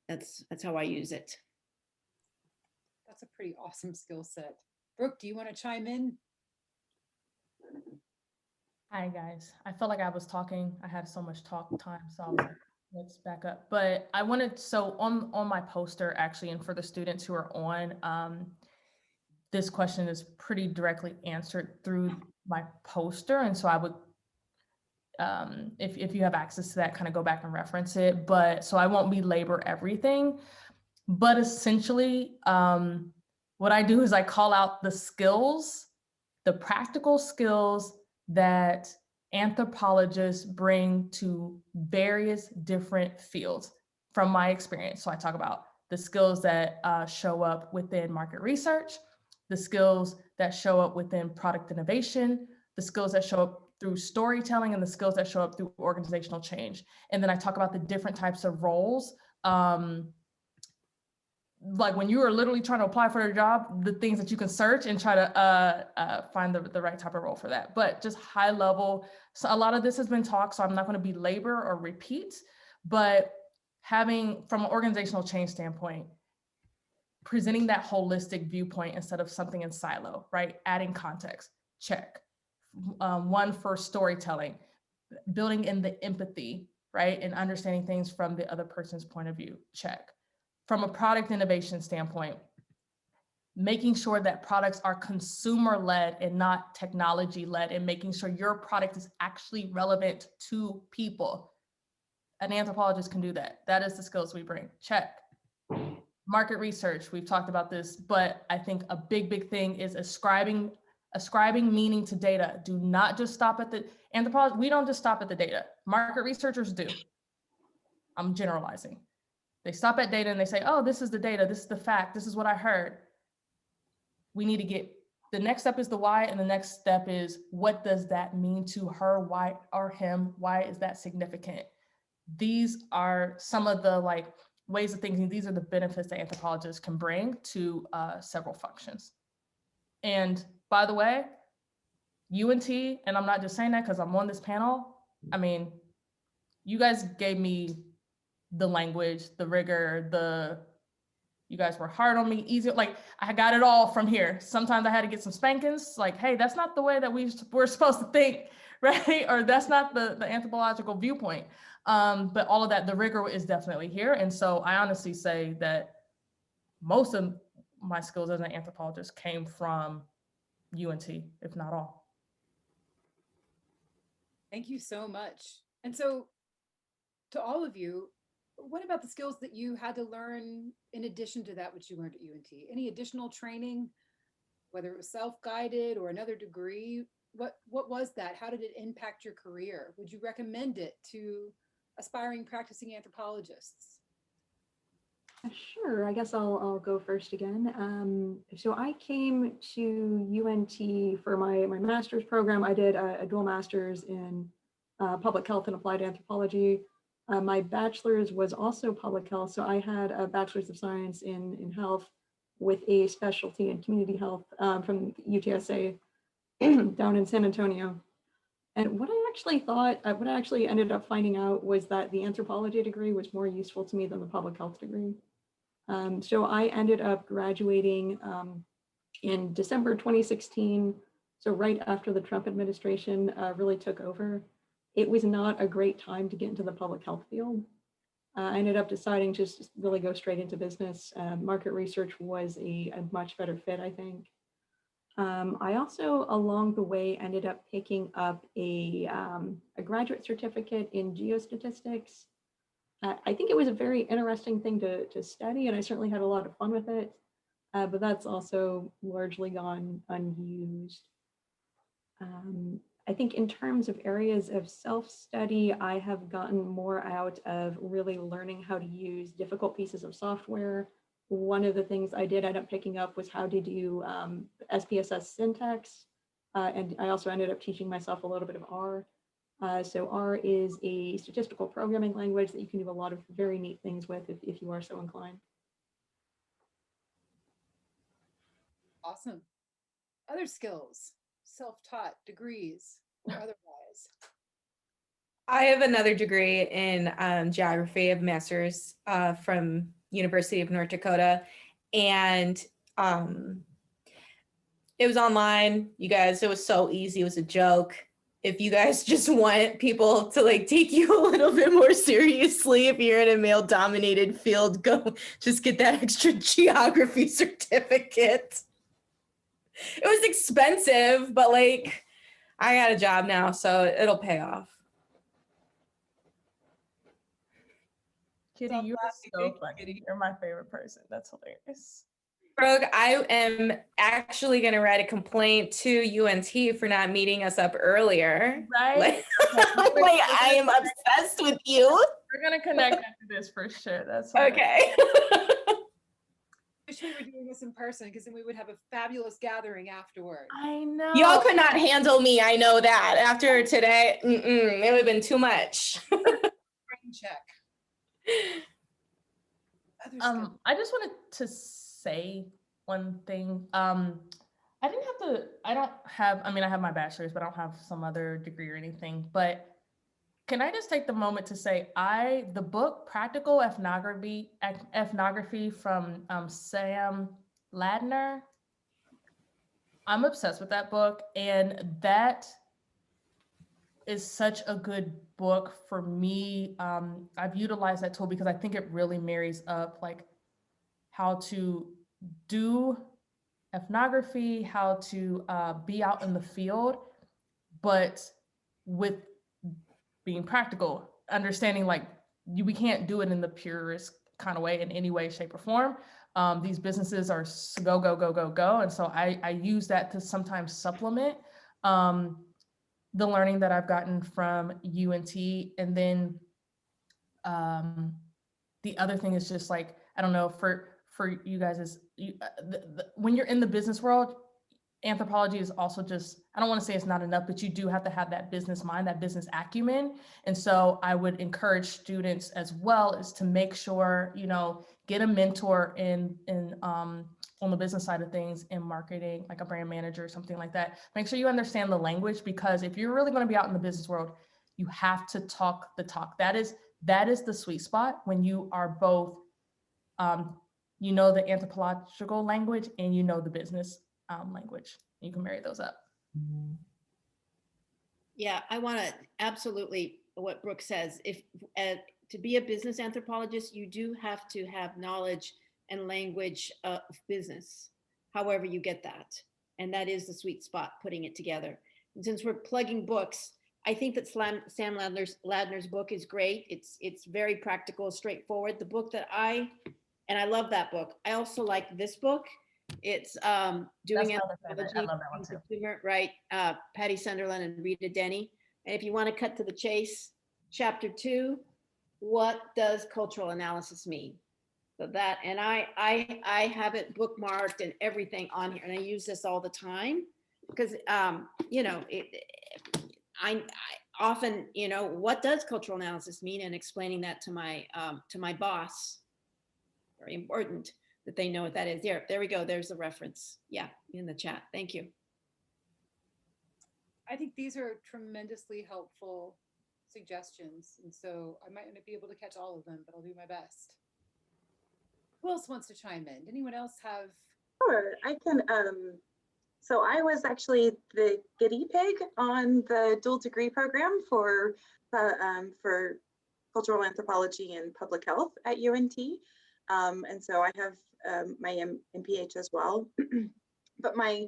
that's how I use it. That's a pretty awesome skill set. Brooke, do you want to chime in? Hi guys, I felt like I was talking. I had so much talk time, so I was like, let's back up. But I wanted, so on my poster actually, and for the students who are on, this question is pretty directly answered through my poster. And so I would, if you have access to that, kind of go back and reference it. But so I won't belabor everything, but essentially what I do is I call out the skills, the practical skills that anthropologists bring to various different fields from my experience. So I talk about the skills that show up within market research, the skills that show up within product innovation, the skills that show up through storytelling, and the skills that show up through organizational change. And then I talk about the different types of roles. Like when you are literally trying to apply for a job, the things that you can search and try to find the right type of role for that. But just high level, so a lot of this has been talked, so I'm not going to belabor or repeat, but having, from an organizational change standpoint, presenting that holistic viewpoint instead of something in silo, right? Adding context, check. One for storytelling, building in the empathy, right? And understanding things from the other person's point of view, check. From a product innovation standpoint, making sure that products are consumer-led and not technology-led, and making sure your product is actually relevant to people. An anthropologist can do that. That is the skills we bring. Check. Market research, we've talked about this, but I think a big thing is ascribing meaning to data. Do not just stop at the anthropology. We don't just stop at the data. Market researchers do. I'm generalizing. They stop at data and they say, oh, this is the data, this is the fact, this is what I heard. We need to get, the next step is the why, and the next step is, what does that mean to her, why, or him? Why is that significant? These are some of the ways of thinking. These are the benefits that anthropologists can bring to several functions. And by the way, UNT, and I'm not just saying that because I'm on this panel, I mean, you guys gave me the language, the rigor, you guys were hard on me, easy, I got it all from here. Sometimes I had to get some spankings, hey, that's not the way that we're supposed to think, right? Or that's not the anthropological viewpoint. But all of that, the rigor is definitely here. And so I honestly say that most of my skills as an anthropologist came from UNT, if not all. Thank you so much. And so to all of you, what about the skills that you had to learn in addition to that which you learned at UNT? Any additional training, whether it was self-guided or another degree? What was that? How did it impact your career? Would you recommend it to aspiring practicing anthropologists? Sure, I guess I'll go first again. So I came to UNT for my master's program. I did a dual master's in public health and applied anthropology. My bachelor's was also public health, so I had a bachelor's of science in health with a specialty in community health from UTSA down in San Antonio. And what I actually ended up finding out was that the anthropology degree was more useful to me than the public health degree. So I ended up graduating in December 2016, so right after the Trump administration really took over. It was not a great time to get into the public health field. I ended up deciding to just really go straight into business. Market research was a much better fit, I think. I also, along the way, ended up picking up a graduate certificate in geostatistics. I think it was a very interesting thing to study, and I certainly had a lot of fun with it, but that's also largely gone unused. I think in terms of areas of self-study, I have gotten more out of really learning how to use difficult pieces of software. One of the things I did end up picking up was how to do SPSS syntax, and I also ended up teaching myself a little bit of R. So R is a statistical programming language that you can do a lot of very neat things with if you are so inclined. Awesome. Other skills, self-taught, degrees, or otherwise? I have another degree in geography, of master's from University of North Dakota, and it was online. You guys, it was so easy. It was a joke. If you guys just want people to take you a little bit more seriously, if you're in a male-dominated field, go just get that extra geography certificate. It was expensive, but I got a job now, so it'll pay off. Kitty, you're so funny. You're my favorite person. That's hilarious. Brooke, I am actually going to write a complaint to UNT for not meeting us up earlier. Right? I am obsessed with you. We're going to connect after this for sure. That's okay. Wish we were doing this in person, because then we would have a fabulous gathering afterward. I know. Y'all could not handle me. I know that. After today, it would have been too much. Brain check. I just wanted to say one thing. I have my bachelor's, but I don't have some other degree or anything. But can I just take the moment to say, the book Practical Ethnography from Sam Ladner, I'm obsessed with that book, and that is such a good book for me. I've utilized that tool because I think it really marries up how to do ethnography, how to be out in the field, but with being practical, understanding like we can't do it in the purest kind of way in any way, shape, or form. These businesses are go, go, go, go, go. And so I use that to sometimes supplement the learning that I've gotten from UNT. And then the other thing is just like, I don't know, for you guys is when you're in the business world, anthropology is also just, I don't want to say it's not enough, but you do have to have that business mind, that business acumen. And so I would encourage students as well is to make sure, you know, get a mentor in on the business side of things in marketing, like a brand manager or something like that. Make sure you understand the language, because if you're really going to be out in the business world, you have to talk the talk. That is the sweet spot when you are both, you know, the anthropological language and you know the business language. You can marry those up. Yeah, I want to absolutely what Brooke says. If to be a business anthropologist, you do have to have knowledge and language of business, however you get that. And that is the sweet spot, putting it together. And since we're plugging books, I think that Sam Ladner's book is great. It's very practical, straightforward. The book that I love that book. I also like this book. It's Doing Anthropology. I love that one too. Right, Patty Sunderland and Rita Denny. And if you want to cut to the chase, chapter 2, what does cultural analysis mean? So that, and I have it bookmarked and everything on here, and I use this all the time because you know, I often, you know, what does cultural analysis mean, and explaining that to my boss. Very important that they know what that is. There we go. There's the reference. Yeah, in the chat. Thank you. I think these are tremendously helpful suggestions. And so I might not be able to catch all of them, but I'll do my best. Who else wants to chime in? Anyone else have? Sure, I can. So I was actually the guinea pig on the dual degree program for cultural anthropology and public health at UNT. And so I have my MPH as well. But my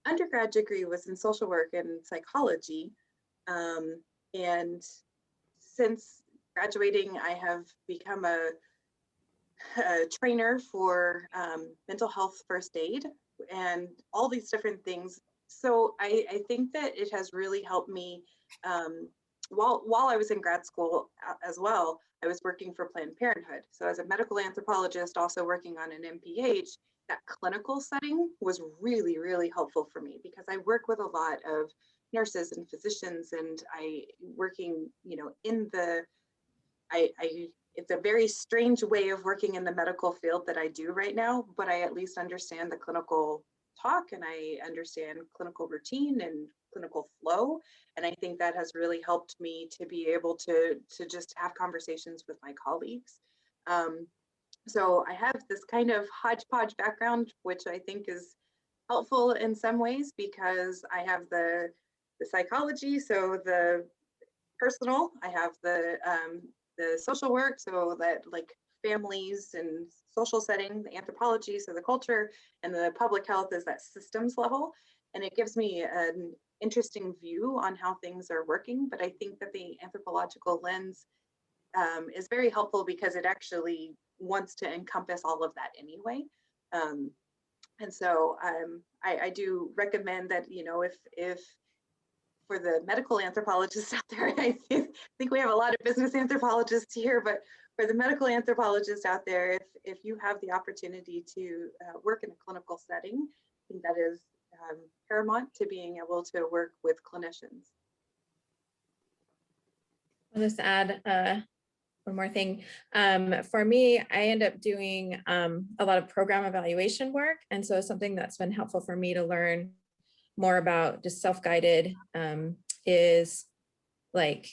undergrad degree was in social work and psychology. And since graduating, I have become a trainer for mental health first aid and all these different things. So I think that it has really helped me. While I was in grad school as well, I was working for Planned Parenthood. So as a medical anthropologist, also working on an MPH, that clinical setting was really, really helpful for me because I work with a lot of nurses and physicians, and I working, you know, in the, it's a very strange way of working in the medical field that I do right now, but I at least understand the clinical talk and I understand clinical routine and clinical flow. And I think that has really helped me to be able to just have conversations with my colleagues. So I have this kind of hodgepodge background, which I think is helpful in some ways because I have the psychology, so the personal, I have the social work, so that like families and social setting, the anthropology, so the culture, and the public health is that systems level. And it gives me an interesting view on how things are working. But I think that the anthropological lens is very helpful because it actually wants to encompass all of that anyway. And so I do recommend that, you know, if for the medical anthropologists out there, I think we have a lot of business anthropologists here, but for the medical anthropologists out there, if you have the opportunity to work in a clinical setting, I think that is paramount to being able to work with clinicians. I'll just add one more thing. For me, I end up doing a lot of program evaluation work. And so something that's been helpful for me to learn more about just self-guided is like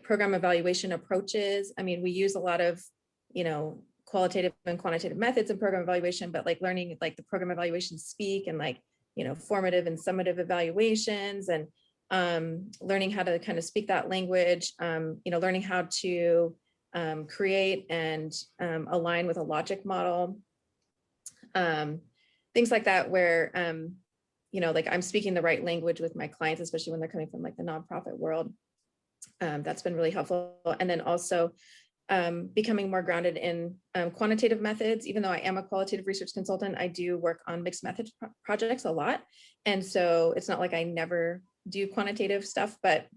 program evaluation approaches. I mean, we use a lot of, you know, qualitative and quantitative methods in program evaluation, but like learning like the program evaluation speak and like, you know, formative and summative evaluations and learning how to kind of speak that language, you know, learning how to create and align with a logic model. things like that, where, you know, like I'm speaking the right language with my clients, especially when they're coming from like the nonprofit world. That's been really helpful. And then also becoming more grounded in quantitative methods. Even though I am a qualitative research consultant, I do work on mixed methods projects a lot. And so it's not like I never do quantitative stuff, but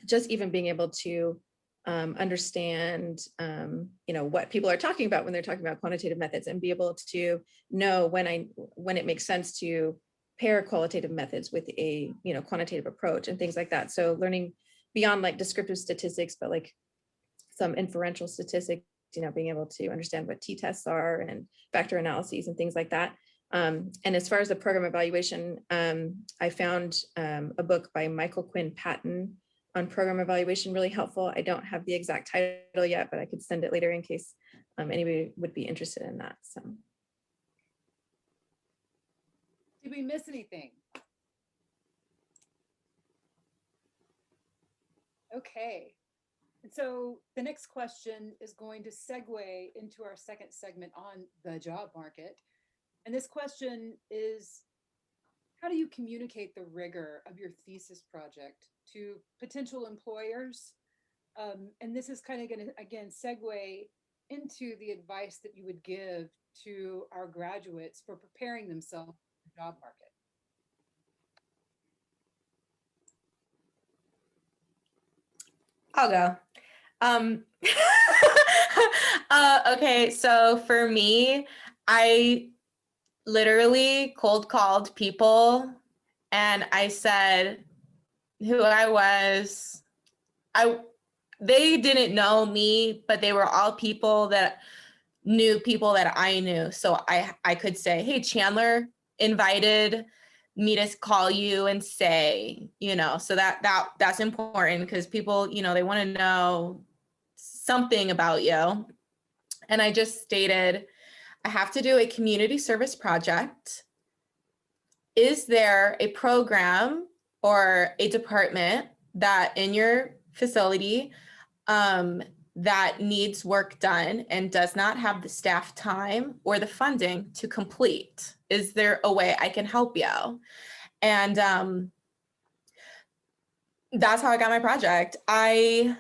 just even being able to understand, you know, what people are talking about when they're talking about quantitative methods, and be able to know when it makes sense to pair qualitative methods with a, you know, quantitative approach and things like that. So learning beyond like descriptive statistics, but like some inferential statistics, you know, being able to understand what t-tests are and factor analyses and things like that. And as far as the program evaluation, I found a book by Michael Quinn Patton on program evaluation really helpful. I don't have the exact title yet, but I could send it later in case anybody would be interested in that. So. Did we miss anything? Okay. And so the next question is going to segue into our second segment on the job market. And this question is, how do you communicate the rigor of your thesis project to potential employers? And this is kind of going to, again, segue into the advice that you would give to our graduates for preparing themselves for the job market. I'll go. Okay, so for me, I literally cold called people and I said who I was. They didn't know me, but they were all people that knew people that I knew. So I could say, hey, Chandler invited me to call you and say, you know, so that's important, because people, you know, they want to know something about you. And I just stated, I have to do a community service project. Is there a program or a department that in your facility that needs work done and does not have the staff time or the funding to complete? Is there a way I can help you? And that's how I got my project. I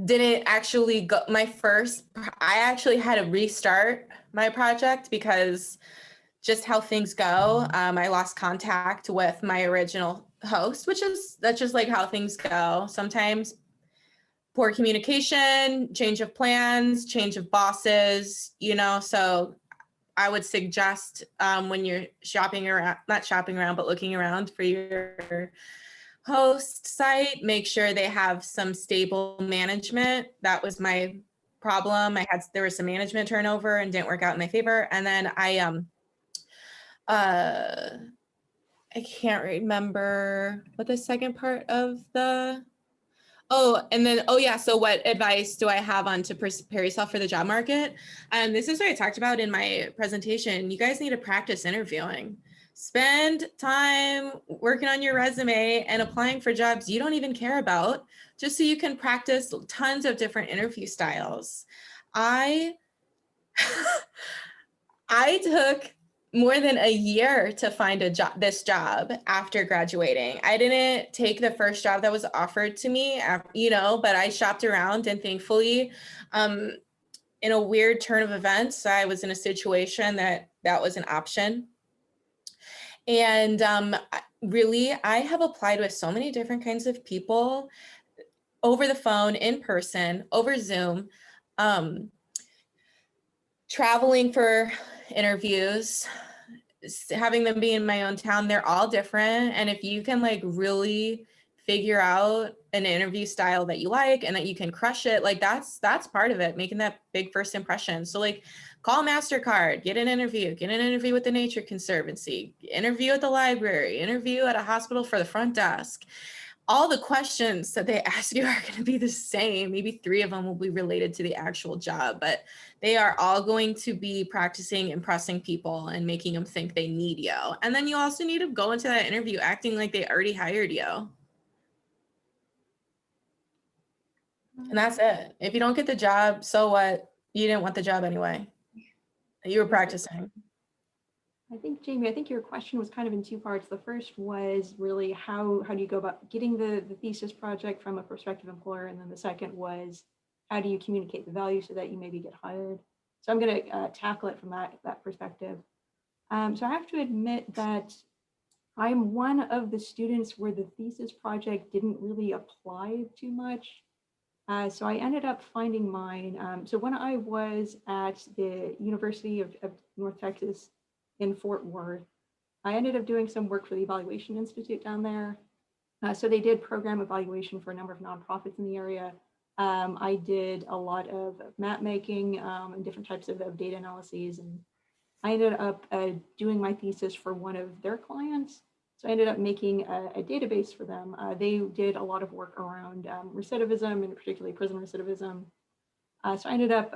didn't actually go I actually had to restart my project because just how things go. I lost contact with my original host, that's just like how things go. Sometimes poor communication, change of plans, change of bosses, you know, so I would suggest when you're not shopping around, but looking around for your host site, make sure they have some stable management. That was my problem. There was some management turnover and didn't work out in my favor. And then I can't remember what the second part of the, so what advice do I have on to prepare yourself for the job market? This is what I talked about in my presentation. You guys need to practice interviewing. Spend time working on your resume and applying for jobs you don't even care about, just so you can practice tons of different interview styles. I took more than a year to find this job after graduating. I didn't take the first job that was offered to me, you know, but I shopped around, and thankfully, in a weird turn of events, I was in a situation that was an option. And really, I have applied with so many different kinds of people, over the phone, in person, over Zoom, traveling for interviews, having them be in my own town. They're all different. And if you can like really figure out an interview style that you like and that you can crush it, like that's part of it, making that big first impression. So like call MasterCard, get an interview with the Nature Conservancy, interview at the library, interview at a hospital for the front desk. All the questions that they ask you are going to be the same. Maybe 3 of them will be related to the actual job, but they are all going to be practicing impressing people and making them think they need you. And then you also need to go into that interview acting like they already hired you. And that's it. If you don't get the job, so what? You didn't want the job anyway. You were practicing. I think, Jamie, I think your question was kind of in two parts. The first was really how do you go about getting the thesis project from a prospective employer? And then the second was, how do you communicate the value so that you maybe get hired? So I'm going to tackle it from that perspective. So I have to admit that I'm one of the students where the thesis project didn't really apply too much. So I ended up finding mine. So when I was at the University of North Texas in Fort Worth, I ended up doing some work for the Evaluation Institute down there. So they did program evaluation for a number of nonprofits in the area. I did a lot of map making and different types of data analyses. And I ended up doing my thesis for one of their clients. So I ended up making a database for them. They did a lot of work around recidivism and particularly prison recidivism. So I ended up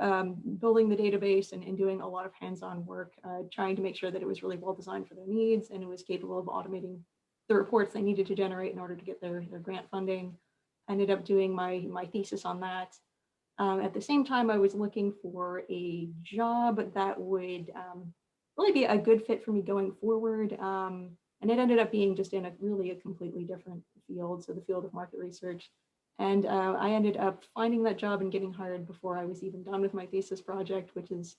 building the database and doing a lot of hands-on work, trying to make sure that it was really well designed for their needs and it was capable of automating the reports they needed to generate in order to get their grant funding. I ended up doing my thesis on that. At the same time, I was looking for a job that would really be a good fit for me going forward. And it ended up being just in a completely different field, so the field of market research. And I ended up finding that job and getting hired before I was even done with my thesis project, which is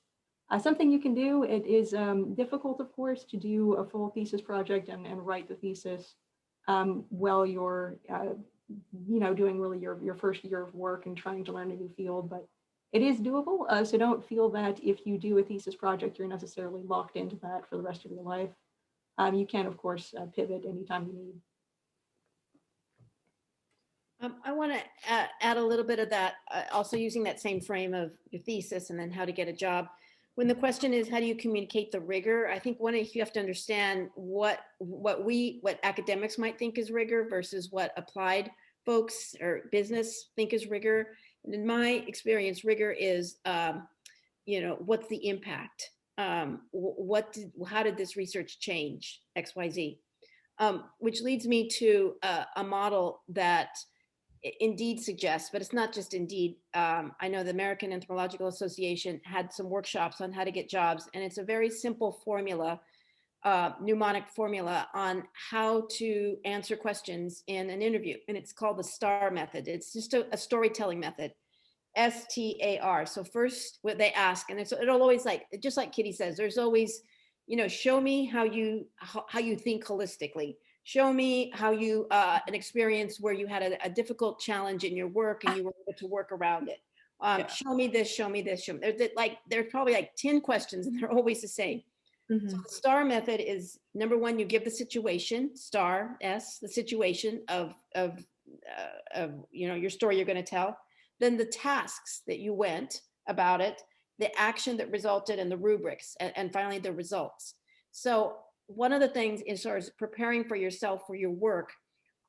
something you can do. It is difficult, of course, to do a full thesis project and write the thesis while you're doing really your first year of work and trying to learn a new field, but it is doable. So don't feel that if you do a thesis project, you're necessarily locked into that for the rest of your life. You can, of course, pivot anytime you need. I want to add a little bit of that, also using that same frame of your thesis and then how to get a job. When the question is, how do you communicate the rigor? I think you have to understand what academics might think is rigor versus what applied folks or business think is rigor. And in my experience, rigor is, what's the impact? How did this research change XYZ? Which leads me to a model that Indeed suggests, but it's not just Indeed. I know the American Anthropological Association had some workshops on how to get jobs, and it's a very simple formula, mnemonic formula on how to answer questions in an interview, and it's called the STAR method. It's just a storytelling method, STAR. So first, what they ask, and it'll always, like, just like Kitty says, there's always, show me how you think holistically. Show me how you an experience where you had a difficult challenge in your work and you were able to work around it. Show me this, show me this, show me. There's probably like 10 questions and they're always the same. Mm-hmm. So the STAR method is, number one, you give the situation, STAR, S, the situation of your story you're going to tell. Then the tasks that you went about it, the action that resulted, and the rubrics, and finally the results. So one of the things is sort of preparing for yourself for your work.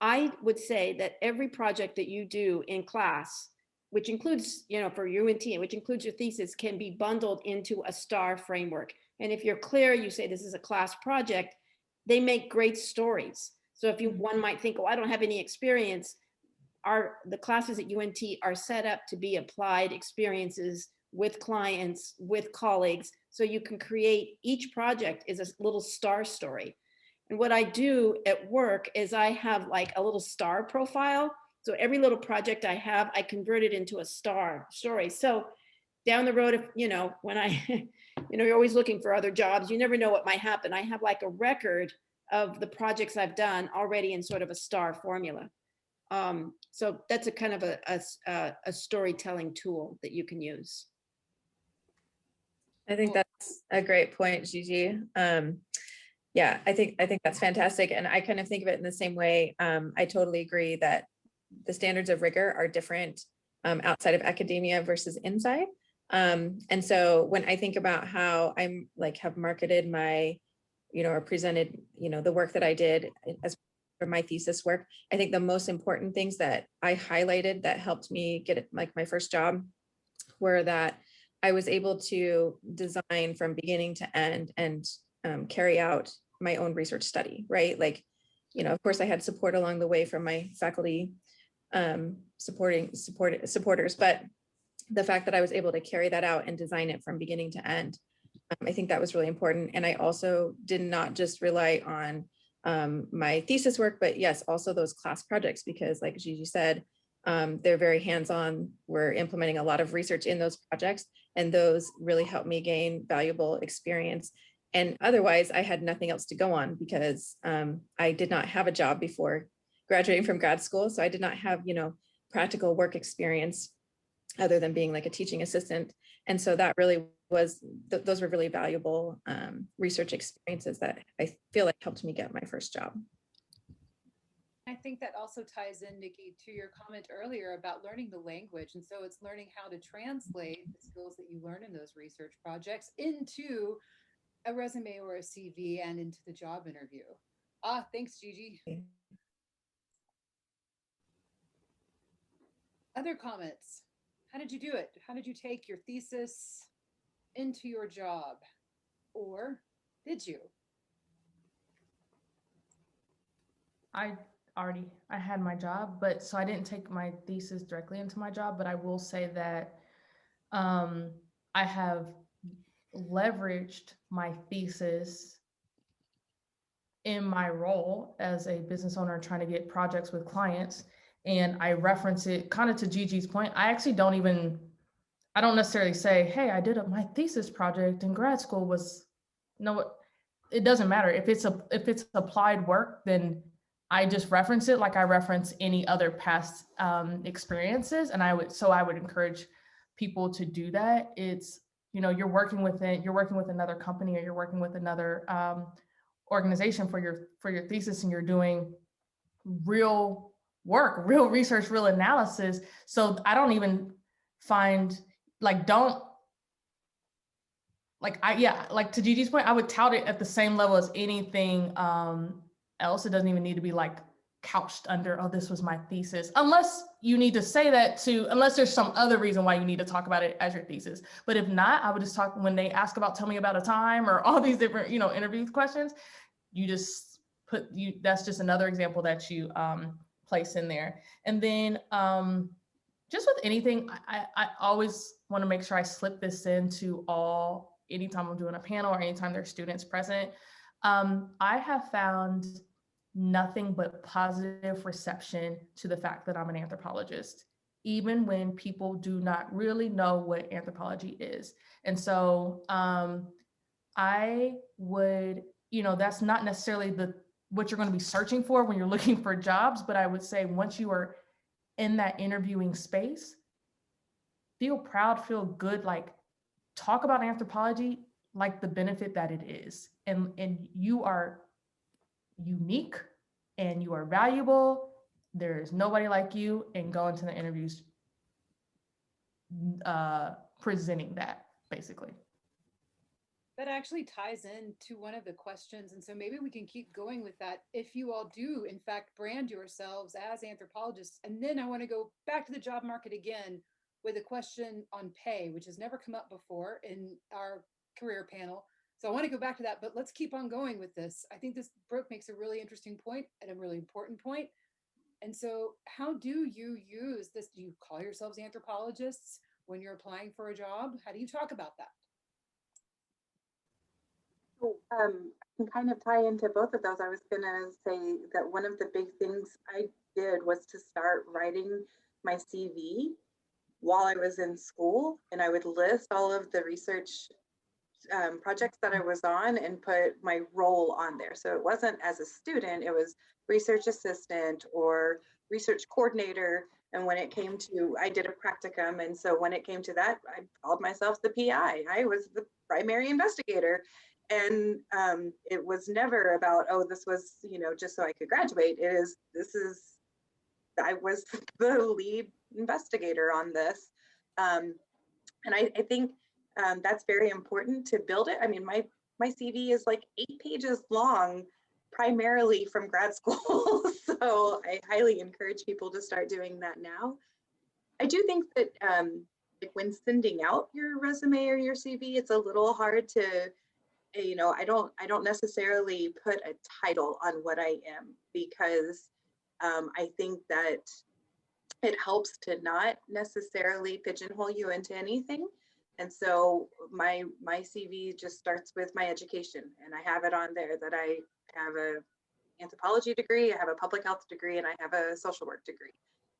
I would say that every project that you do in class, which includes, for UNT, which includes your thesis, can be bundled into a STAR framework. And if you're clear, you say this is a class project, they make great stories. So if one might think, oh, I don't have any experience, the classes at UNT are set up to be applied experiences with clients, with colleagues, so you can create, each project is a little STAR story. And what I do at work is I have like a little STAR profile. So every little project I have, I convert it into a STAR story. So down the road, when you're always looking for other jobs, you never know what might happen. I have like a record of the projects I've done already in sort of a STAR formula. So that's a kind of a storytelling tool that you can use. I think that's a great point, Gigi. Yeah, I think that's fantastic. And I kind of think of it in the same way. I totally agree that the standards of rigor are different outside of academia versus inside. And so when I think about how I'm have marketed my, or presented, the work that I did as for my thesis work, I think the most important things that I highlighted that helped me get it, my first job, were that I was able to design from beginning to end and carry out my own research study, right? Of course I had support along the way from my faculty supporters, but the fact that I was able to carry that out and design it from beginning to end I think that was really important. And I also did not just rely on my thesis work, but yes, also those class projects, because like Gigi said, they're very hands-on. We're implementing a lot of research in those projects, and those really helped me gain valuable experience. And otherwise, I had nothing else to go on because I did not have a job before graduating from grad school. So I did not have, practical work experience other than being like a teaching assistant. And so that really was, those were really valuable research experiences that I feel like helped me get my first job. I think that also ties in, Nikki, to your comment earlier about learning the language. And so it's learning how to translate the skills that you learn in those research projects into a resume or a CV and into the job interview. Thanks, Gigi. Other comments? How did you do it? How did you take your thesis into your job? Or did you? I had my job, but so I didn't take my thesis directly into my job, but I will say that I have leveraged my thesis in my role as a business owner trying to get projects with clients. And I reference it kind of to Gigi's point. I actually I don't necessarily say, hey, I did my thesis project in grad school was, no, it doesn't matter. If it's applied work, then I just reference it like I reference any other past experiences. And I would encourage people to do that. It's, you're working with another company, or you're working with another organization for your thesis, and you're doing real work, real research, real analysis. So I don't even find to Gigi's point, I would tout it at the same level as anything else. It doesn't even need to be like couched under, oh, this was my thesis, unless you need to say that unless there's some other reason why you need to talk about it as your thesis. But if not, I would just talk when they ask about, tell me about a time, or all these different, interview questions, you just that's just another example that you place in there. And then just with anything, I always want to make sure I slip this into anytime I'm doing a panel or anytime there's students present. I have found nothing but positive reception to the fact that I'm an anthropologist, even when people do not really know what anthropology is. And so I would, that's not necessarily what you're going to be searching for when you're looking for jobs, but I would say once you are in that interviewing space, feel proud, feel good, like talk about anthropology like the benefit that it is. And you are unique and you are valuable. There is nobody like you, and go into the interviews presenting that, basically. That actually ties into one of the questions. And so maybe we can keep going with that. If you all do, in fact, brand yourselves as anthropologists. And then I want to go back to the job market again with a question on pay, which has never come up before in our career panel. So I want to go back to that, but let's keep on going with this. I think Brooke makes a really interesting point and a really important point. And so how do you use this? Do you call yourselves anthropologists when you're applying for a job? How do you talk about that? So, I can kind of tie into both of those. I was going to say that one of the big things I did was to start writing my CV while I was in school, and I would list all of the research projects that I was on and put my role on there. So it wasn't as a student, it was research assistant or research coordinator. And when it came to, I did a practicum. And so when it came to that, I called myself the PI. I was the primary investigator. And it was never about, oh, this was, just so I could graduate. I was the lead investigator on this. And I think that's very important to build it. I mean, my CV is like 8 pages long, primarily from grad school. So I highly encourage people to start doing that now. I do think that like when sending out your resume or your CV, it's a little hard to, I don't necessarily put a title on what I am, because I think that it helps to not necessarily pigeonhole you into anything. And so my CV just starts with my education, and I have it on there that I have a anthropology degree, I have a public health degree, and I have a social work degree.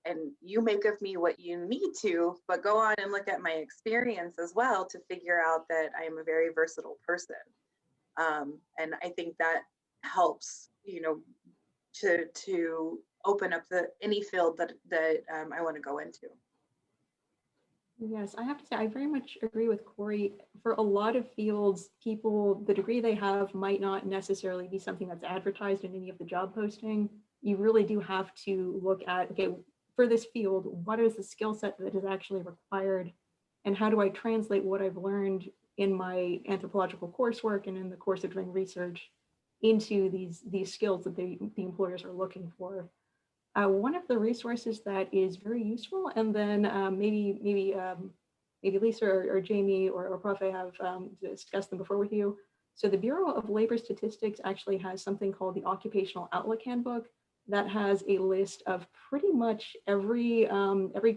And you make of me what you need to, but go on and look at my experience as well to figure out that I am a very versatile person. And I think that helps, to open up any field that I want to go into. Yes, I have to say, I very much agree with Corey. For a lot of fields, people, the degree they have might not necessarily be something that's advertised in any of the job posting. You really do have to look at, okay, for this field, what is the skill set that is actually required? And how do I translate what I've learned in my anthropological coursework and in the course of doing research into these skills that the employers are looking for? One of the resources that is very useful, and then maybe Lisa or Jamie or Profe have discussed them before with you. So the Bureau of Labor Statistics actually has something called the Occupational Outlook Handbook that has a list of pretty much every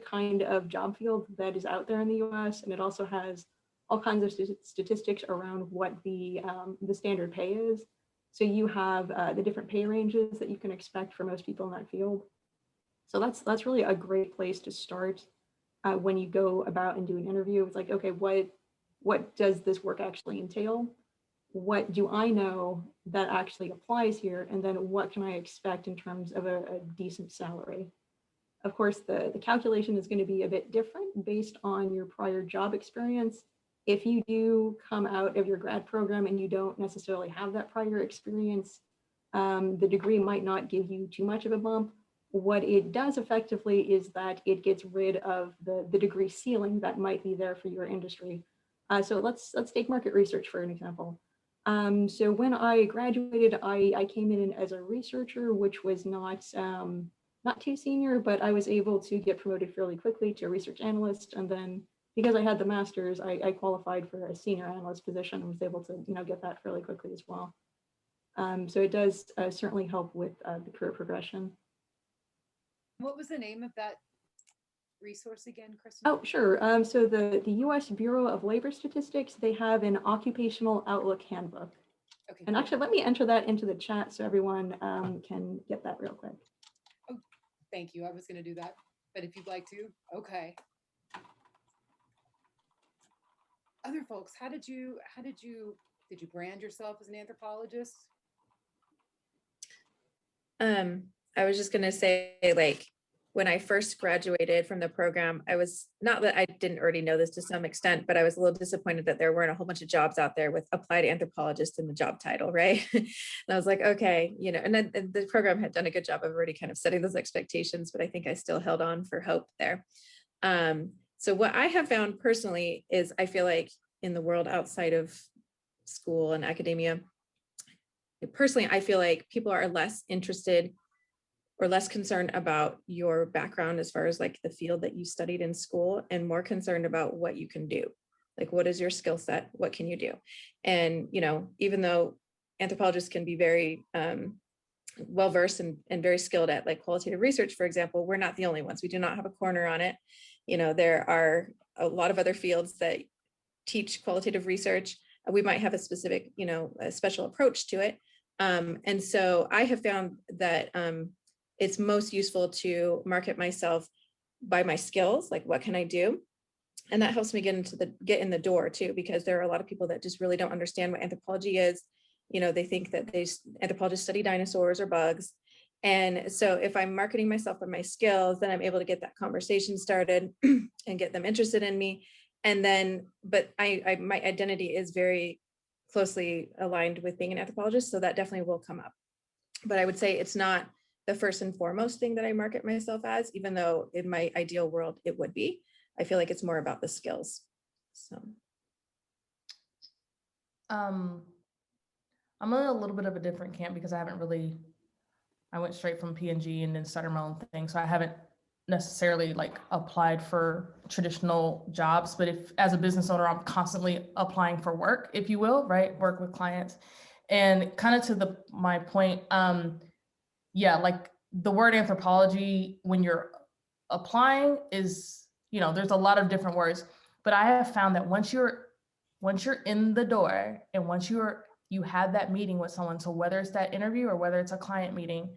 kind of job field that is out there in the US. And it also has all kinds of statistics around what the standard pay is. So you have the different pay ranges that you can expect for most people in that field. So that's really a great place to start when you go about and do an interview. It's like, okay, what does this work actually entail? What do I know that actually applies here? And then what can I expect in terms of a decent salary? Of course, the calculation is going to be a bit different based on your prior job experience. If you do come out of your grad program and you don't necessarily have that prior experience, the degree might not give you too much of a bump. What it does effectively is that it gets rid of the degree ceiling that might be there for your industry. So let's take market research for an example. So when I graduated, I came in as a researcher, which was not too senior, but I was able to get promoted fairly quickly to a research analyst. And then because I had the master's, I qualified for a senior analyst position and was able to get that fairly quickly as well. So it does certainly help with the career progression. What was the name of that resource again, Kristen? Oh, sure. So the US Bureau of Labor Statistics, they have an Occupational Outlook Handbook. Okay. And actually, let me enter that into the chat so everyone can get that real quick. Oh, thank you. I was going to do that, but if you'd like to, okay. Other folks, did you brand yourself as an anthropologist? I was just gonna say, like, when I first graduated from the program, I was, not that I didn't already know this to some extent, but I was a little disappointed that there weren't a whole bunch of jobs out there with applied anthropologist in the job title, right? And I was like, okay, and then the program had done a good job of already kind of setting those expectations, but I think I still held on for hope there. So what I have found personally is I feel like in the world outside of school and academia, personally, I feel like people are less interested or less concerned about your background as far as like the field that you studied in school, and more concerned about what you can do. Like, what is your skill set? What can you do? And, even though anthropologists can be very well-versed and very skilled at like qualitative research, for example, we're not the only ones. We do not have a corner on it. There are a lot of other fields that teach qualitative research. We might have a specific, a special approach to it. And so I have found that it's most useful to market myself by my skills, like what can I do? And that helps me get in the door too, because there are a lot of people that just really don't understand what anthropology is. They think that anthropologists study dinosaurs or bugs. And so if I'm marketing myself by my skills, then I'm able to get that conversation started and get them interested in me. And then, but my identity is very closely aligned with being an anthropologist, so that definitely will come up. But I would say it's not the first and foremost thing that I market myself as, even though in my ideal world it would be. I feel like it's more about the skills. So I'm in a little bit of a different camp because I went straight from P&G and then started my own thing. So I haven't necessarily like applied for traditional jobs, but if as a business owner, I'm constantly applying for work, if you will, right? Work with clients. And kind of to my point, yeah, like the word anthropology, when you're applying is, there's a lot of different words. But I have found that once you're in the door and once you have that meeting with someone, so whether it's that interview or whether it's a client meeting,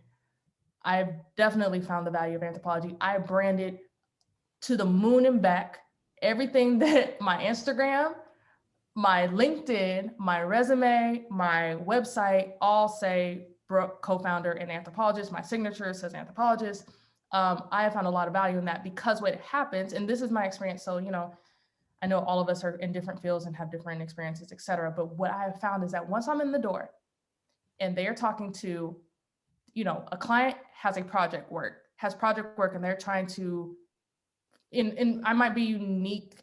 I've definitely found the value of anthropology. I branded to the moon and back everything that my Instagram, my LinkedIn, my resume, my website all say Brooke, co-founder and anthropologist. My signature says anthropologist. I have found a lot of value in that because what happens, and this is my experience, so, you know, I know all of us are in different fields and have different experiences, et cetera. But what I have found is that once I'm in the door and they are talking to, you know, a client has project work and they're trying to, and I might be unique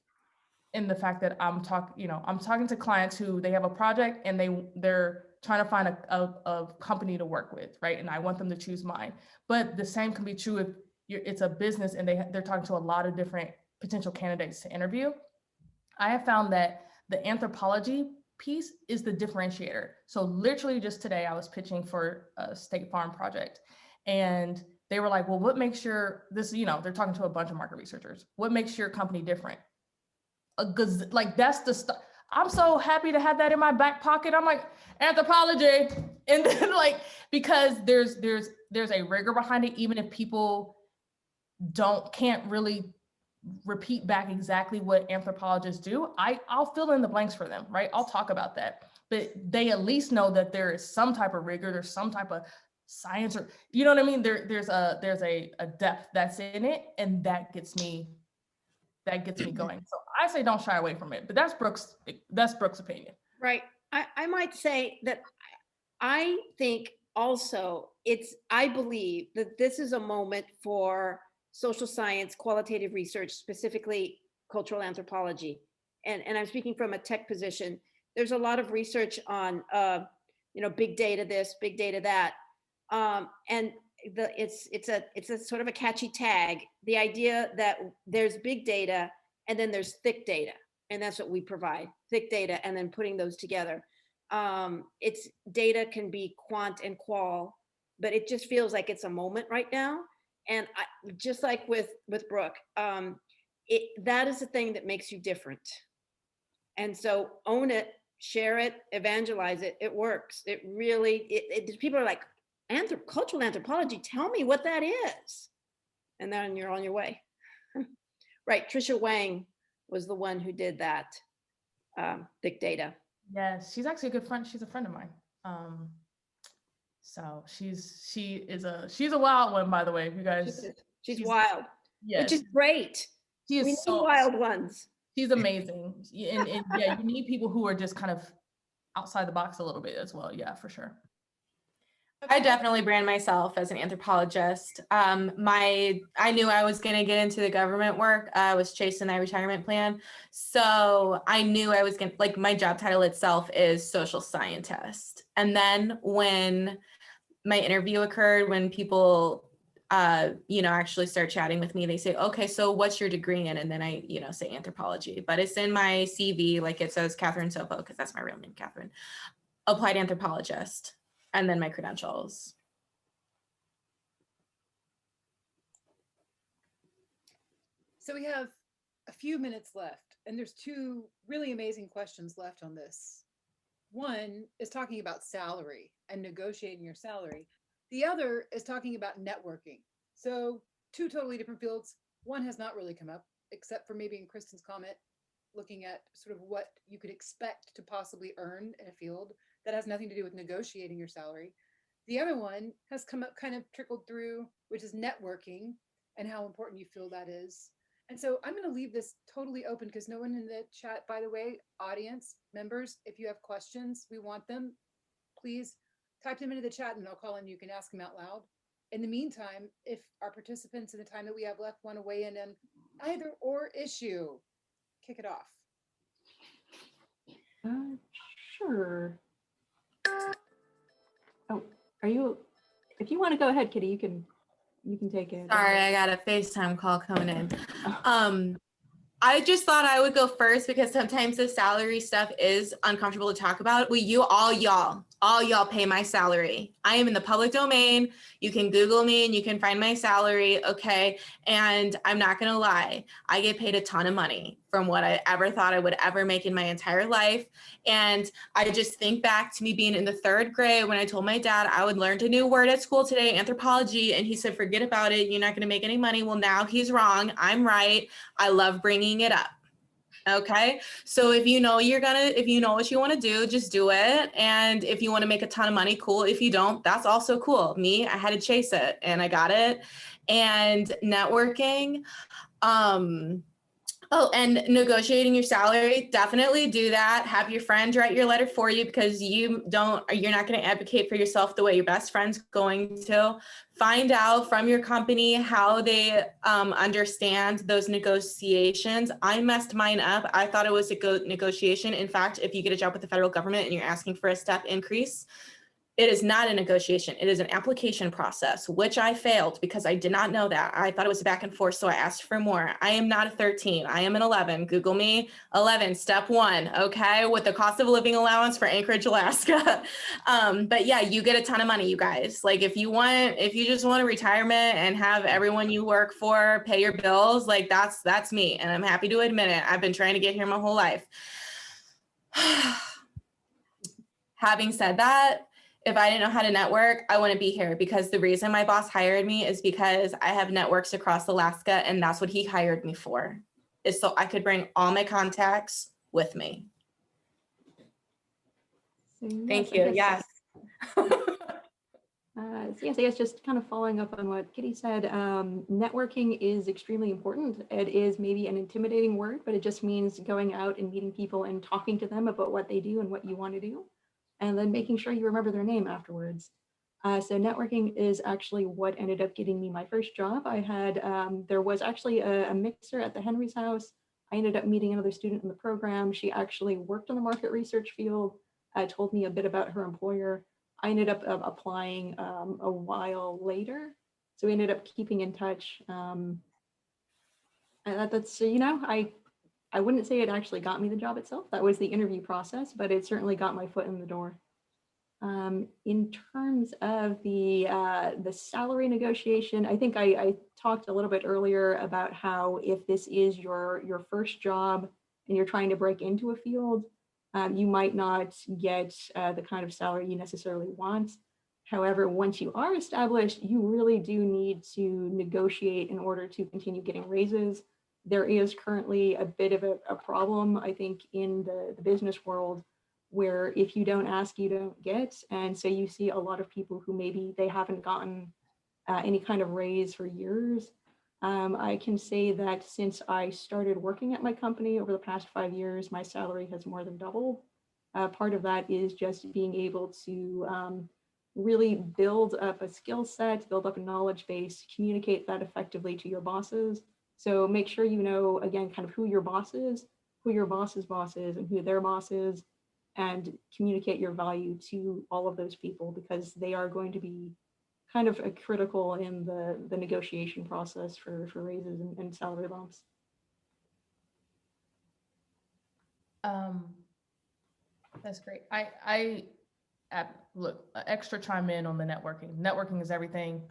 in the fact that I'm talking to clients who they have a project and they're trying to find a company to work with, right? And I want them to choose mine. But the same can be true if it's a business and they're talking to a lot of different potential candidates to interview. I have found that the anthropology piece is the differentiator. So literally just today I was pitching for a State Farm project and they were like, well, what makes your, this, you know, they're talking to a bunch of market researchers. What makes your company different? Like that's the stuff. I'm so happy to have that in my back pocket. I'm like, anthropology. And then like, because there's a rigor behind it, even if people can't really repeat back exactly what anthropologists do, I'll fill in the blanks for them, right? I'll talk about that, but they at least know that there is some type of rigor, there's some type of science, or you know what I mean? There's a depth that's in it, and that gets me going. So I say don't shy away from it, but that's Brooke's opinion. Right. I might say that I think also I believe that this is a moment for social science, qualitative research, specifically cultural anthropology. And I'm speaking from a tech position. There's a lot of research on, big data this, big data that. And it's a sort of a catchy tag. The idea that there's big data and then there's thick data. And that's what we provide, thick data, and then putting those together. It's data can be quant and qual, but it just feels like it's a moment right now. And just like with Brooke, that is the thing that makes you different. And so own it, share it, evangelize it. It works. It really, people are like, cultural anthropology, tell me what that is. And then you're on your way. Right, Trisha Wang was the one who did that, thick data. Yes, she's actually a good friend. She's a friend of mine. So she's a wild one, by the way, you guys. She's wild, yes. Which is great. She is so wild ones. She's amazing. And yeah, you need people who are just kind of outside the box a little bit as well. Yeah, for sure. I definitely brand myself as an anthropologist. I knew I was going to get into the government work. I was chasing my retirement plan. So I knew I was going to, like, my job title itself is social scientist. And then when my interview occurred, when people, actually start chatting with me, they say, okay, so what's your degree in? And then I, say anthropology, but it's in my CV, like it says Catherine Sopo, because that's my real name, Catherine, applied anthropologist. And then my credentials. So we have a few minutes left, and there's two really amazing questions left on this. One is talking about salary and negotiating your salary. The other is talking about networking. So two totally different fields. One has not really come up, except for maybe in Kristen's comment, looking at sort of what you could expect to possibly earn in a field that has nothing to do with negotiating your salary. The other one has come up, kind of trickled through, which is networking and how important you feel that is. And so I'm going to leave this totally open because no one in the chat, by the way, audience members, if you have questions, we want them. Please type them into the chat and I'll call in. You can ask them out loud. In the meantime, if our participants in the time that we have left want to weigh in on either or issue, kick it off. Sure. Oh, if you want to go ahead, Kitty, you can take it. Sorry, I got a FaceTime call coming in. I just thought I would go first because sometimes the salary stuff is uncomfortable to talk about. Will you all y'all pay my salary? I am in the public domain. You can Google me and you can find my salary. Okay. And I'm not going to lie. I get paid a ton of money from what I ever thought I would ever make in my entire life. And I just think back to me being in the 3rd grade when I told my dad I would learn a new word at school today, anthropology. And he said, forget about it. You're not going to make any money. Well, now he's wrong. I'm right. I love bringing it up. Okay. So if you know if you know what you want to do, just do it. And if you want to make a ton of money, cool. If you don't, that's also cool. Me, I had to chase it and I got it. And networking, oh, and negotiating your salary, definitely do that. Have your friend write your letter for you because you're not going to advocate for yourself the way your best friend's going to. Find out from your company how they understand those negotiations. I messed mine up. I thought it was a good negotiation. In fact, if you get a job with the federal government and you're asking for a step increase, it is not a negotiation. It is an application process, which I failed because I did not know that. I thought it was back and forth, so I asked for more. I am not a 13. I am an 11. Google me. 11, step 1, okay, with the cost of living allowance for Anchorage, Alaska. But yeah, you get a ton of money, you guys. Like if you just want a retirement and have everyone you work for pay your bills, like that's me. And I'm happy to admit it. I've been trying to get here my whole life. Having said that, if I didn't know how to network, I wouldn't be here because the reason my boss hired me is because I have networks across Alaska and that's what he hired me for, is so I could bring all my contacts with me. So, Thank I you. guess- Yes. So yes, I guess just kind of following up on what Kitty said, networking is extremely important. It is maybe an intimidating word, but it just means going out and meeting people and talking to them about what they do and what you want to do, and then making sure you remember their name afterwards. So networking is actually what ended up getting me my first job. I had, there was actually a mixer at the Henry's house. I ended up meeting another student in the program. She actually worked in the market research field, told me a bit about her employer. I ended up applying a while later. So we ended up keeping in touch. And that's, you know, I wouldn't say it actually got me the job itself. That was the interview process, but it certainly got my foot in the door. In terms of the salary negotiation, I think I talked a little bit earlier about how if this is your first job and you're trying to break into a field, you might not get the kind of salary you necessarily want. However, once you are established, you really do need to negotiate in order to continue getting raises. There is currently a bit of a problem, I think, in the business world, where if you don't ask, you don't get. And so you see a lot of people who maybe they haven't gotten any kind of raise for years. I can say that since I started working at my company over the past 5 years, my salary has more than doubled. Part of that is just being able to really build up a skill set, build up a knowledge base, communicate that effectively to your bosses. So make sure you know, again, kind of who your boss is, who your boss's boss is, and who their boss is, and communicate your value to all of those people because they are going to be kind of critical in the negotiation process for raises and salary bumps. That's great. Look, extra chime in on the networking. Networking is everything.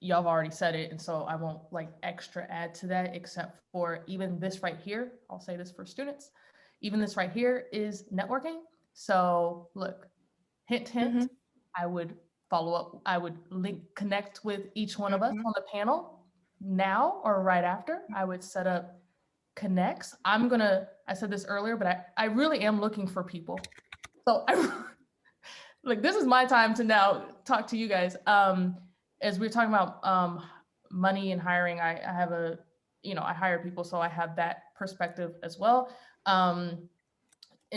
Y'all have already said it, and so I won't like extra add to that, except for even this right here. I'll say this for students. Even this right here is networking. So look, hint, hint, I would follow up. I would connect with each one of us on the panel now or right after. I would set up connects. I said this earlier, but I really am looking for people. So like, this is my time to now talk to you guys. As we're talking about money and hiring, I have I hire people, so I have that perspective as well. And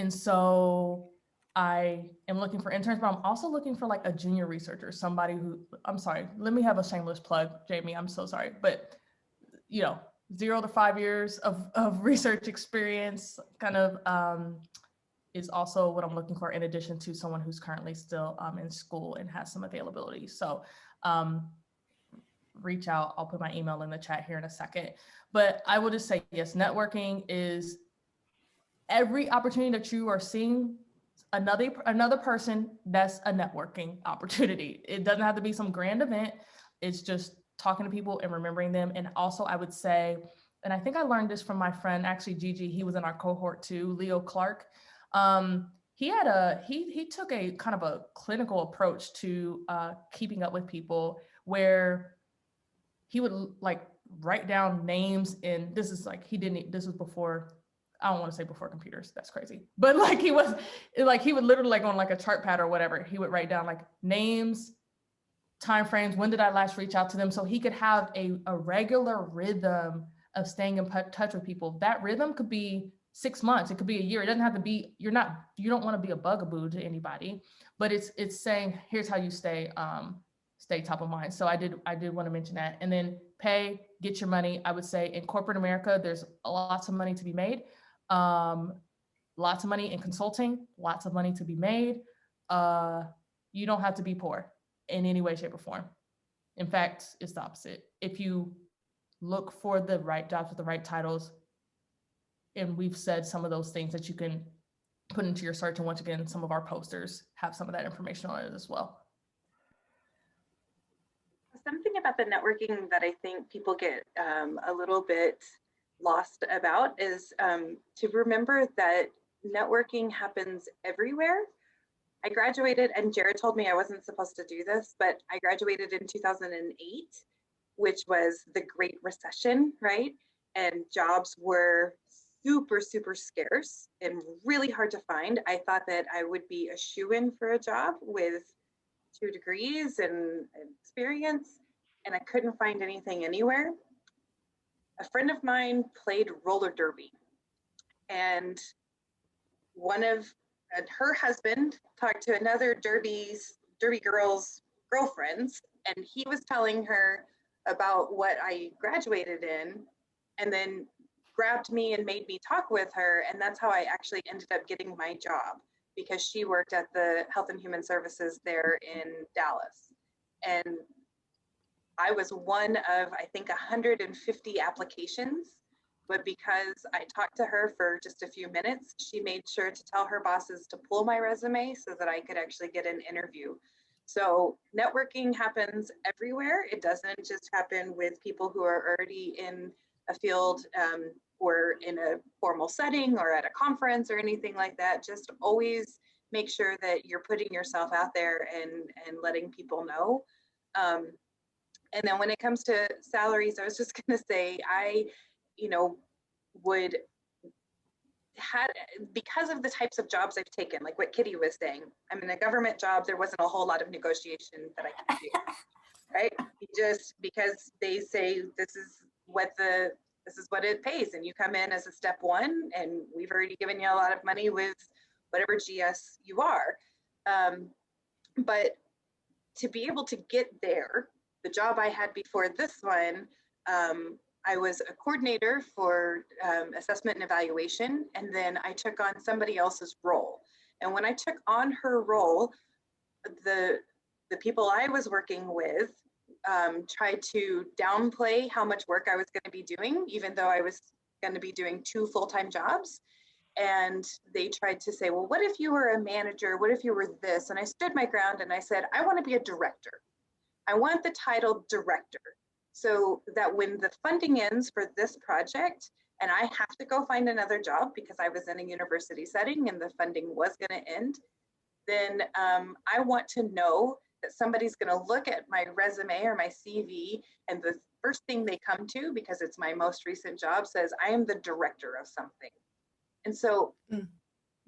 so I am looking for interns, but I'm also looking for like a junior researcher, somebody who, I'm sorry, let me have a shameless plug, Jamie, I'm so sorry, but 0 to 5 years of research experience kind of is also what I'm looking for, in addition to someone who's currently still in school and has some availability. So reach out. I'll put my email in the chat here in a second. But I will just say, yes, networking is every opportunity that you are seeing another person, that's a networking opportunity. It doesn't have to be some grand event. It's just talking to people and remembering them. And also I would say, and I think I learned this from my friend, actually Gigi, he was in our cohort too, Leo Clark. He took a kind of a clinical approach to keeping up with people, where he would like write down names, and this is like, this was before, I don't want to say before computers, that's crazy. But like he would literally like on like a chart pad or whatever, he would write down like names, timeframes, when did I last reach out to them? So he could have a regular rhythm of staying in touch with people. That rhythm could be 6 months, it could be a year. It doesn't have to be, you don't want to be a bugaboo to anybody, but it's saying, here's how you stay top of mind. So I did want to mention that. And then get your money. I would say in corporate America, there's lots of money to be made. Lots of money in consulting, lots of money to be made. You don't have to be poor in any way, shape, or form. In fact, it's the opposite. If you look for the right jobs with the right titles, and we've said some of those things that you can put into your search, and once again, some of our posters have some of that information on it as well. Something about the networking that I think people get a little bit lost about is to remember that networking happens everywhere. I graduated, and Jared told me I wasn't supposed to do this, but I graduated in 2008, which was the Great Recession, right? And jobs were super, super scarce and really hard to find. I thought that I would be a shoo-in for a job with 2 degrees and experience, and I couldn't find anything anywhere. A friend of mine played roller derby, and her husband talked to another derby girl's girlfriends, and he was telling her about what I graduated in, and then grabbed me and made me talk with her, and that's how I actually ended up getting my job, because she worked at the Health and Human Services there in Dallas. And I was one of, I think, 150 applications, but because I talked to her for just a few minutes, she made sure to tell her bosses to pull my resume so that I could actually get an interview. So networking happens everywhere. It doesn't just happen with people who are already in a field or in a formal setting or at a conference or anything like that. Just always make sure that you're putting yourself out there and letting people know. And then when it comes to salaries, I was just going to say, I, because of the types of jobs I've taken, like what Kitty was saying, I'm in a government job, there wasn't a whole lot of negotiation that I could do, right? Just because they say this is what it pays, and you come in as a step 1, and we've already given you a lot of money with whatever GS you are. But to be able to get there, the job I had before this one, I was a coordinator for assessment and evaluation, and then I took on somebody else's role. And when I took on her role, the people I was working with tried to downplay how much work I was going to be doing, even though I was going to be doing 2 full-time jobs. And they tried to say, well, what if you were a manager? What if you were this? And I stood my ground and I said, I want to be a director. I want the title director, so that when the funding ends for this project and I have to go find another job because I was in a university setting and the funding was going to end, then I want to know that somebody's going to look at my resume or my CV, and the first thing they come to, because it's my most recent job, says I am the director of something. And so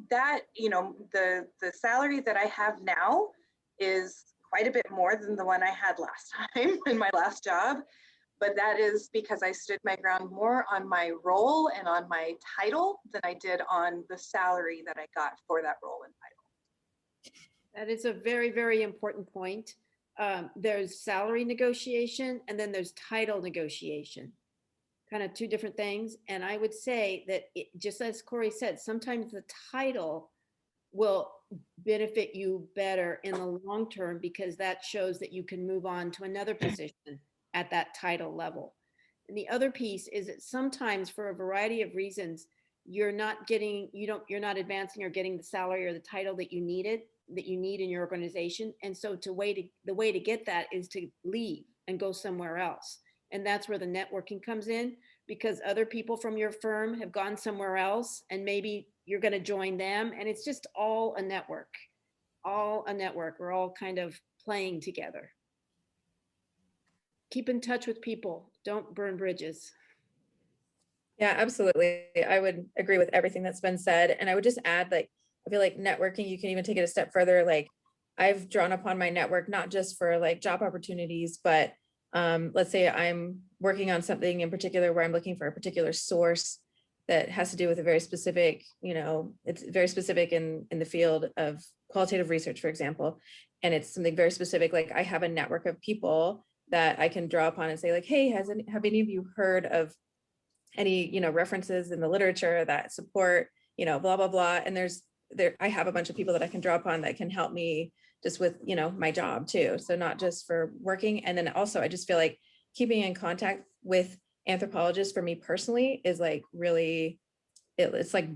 that, the salary that I have now is quite a bit more than the one I had last time in my last job. But that is because I stood my ground more on my role and on my title than I did on the salary that I got for that role and title. That is a very, very important point. There's salary negotiation, and then there's title negotiation, kind of 2 different things. And I would say that just as Corey said, sometimes the title will benefit you better in the long term, because that shows that you can move on to another position at that title level. And the other piece is that sometimes for a variety of reasons, you're not advancing or getting the salary or the title that you need in your organization. And so the way to get that is to leave and go somewhere else. And that's where the networking comes in, because other people from your firm have gone somewhere else and maybe you're going to join them. And it's just all a network. We're all kind of playing together. Keep in touch with people. Don't burn bridges. Yeah, absolutely. I would agree with everything that's been said. And I would just add, like, I feel like networking, you can even take it a step further. Like, I've drawn upon my network, not just for like job opportunities, but let's say I'm working on something in particular where I'm looking for a particular source that has to do with a very specific, it's very specific in the field of qualitative research, for example. And it's something very specific. Like, I have a network of people that I can draw upon and say, like, hey, have any of you heard of any, references in the literature that support, blah, blah, blah. And I have a bunch of people that I can draw upon that can help me just with, my job too. So not just for working. And then also, I just feel like keeping in contact with anthropologists for me personally is like really, it's like,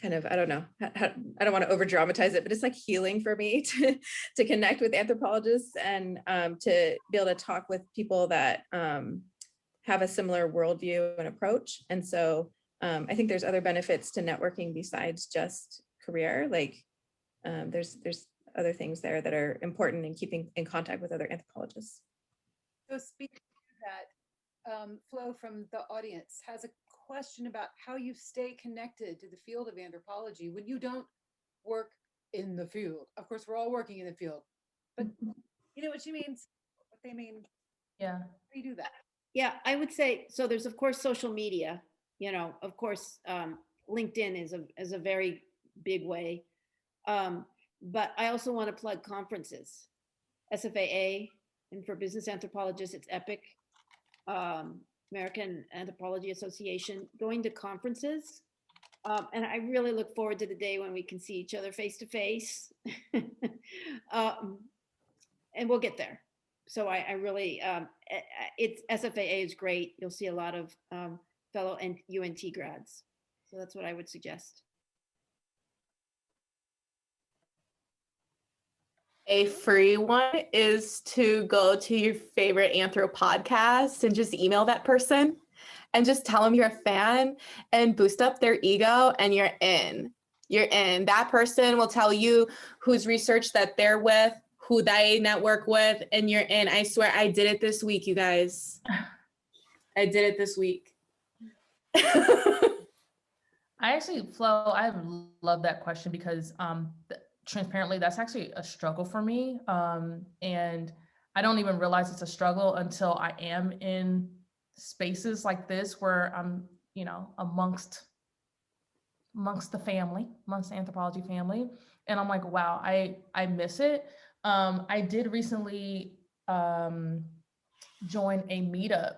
kind of, I don't know, I don't want to over dramatize it, but it's like healing for me to connect with anthropologists and to be able to talk with people that have a similar worldview and approach. And so I think there's other benefits to networking besides just career. Like there's other things there that are important in keeping in contact with other anthropologists. So speaking of that, Flo from the audience has a question about how you stay connected to the field of anthropology when you don't work in the field. Of course, we're all working in the field, but you know what she means, what they mean. Yeah. How do you do that? Yeah, I would say, so there's of course social media, of course, LinkedIn is a very big way. But I also want to plug conferences, SFAA, and for business anthropologists, it's EPIC, American Anthropology Association, going to conferences. And I really look forward to the day when we can see each other face to face. And we'll get there. So I really, it's SFAA is great. You'll see a lot of fellow UNT grads. So that's what I would suggest. A free one is to go to your favorite anthro podcast and just email that person and just tell them you're a fan and boost up their ego, and you're in. You're in. That person will tell you whose research that they're with, who they network with, and you're in. I swear I did it this week, you guys. I did it this week. Flo, I love that question because transparently, that's actually a struggle for me. And I don't even realize it's a struggle until I am in spaces like this where I'm, amongst the family, amongst the anthropology family. And I'm like, wow, I miss it. I did recently join a meetup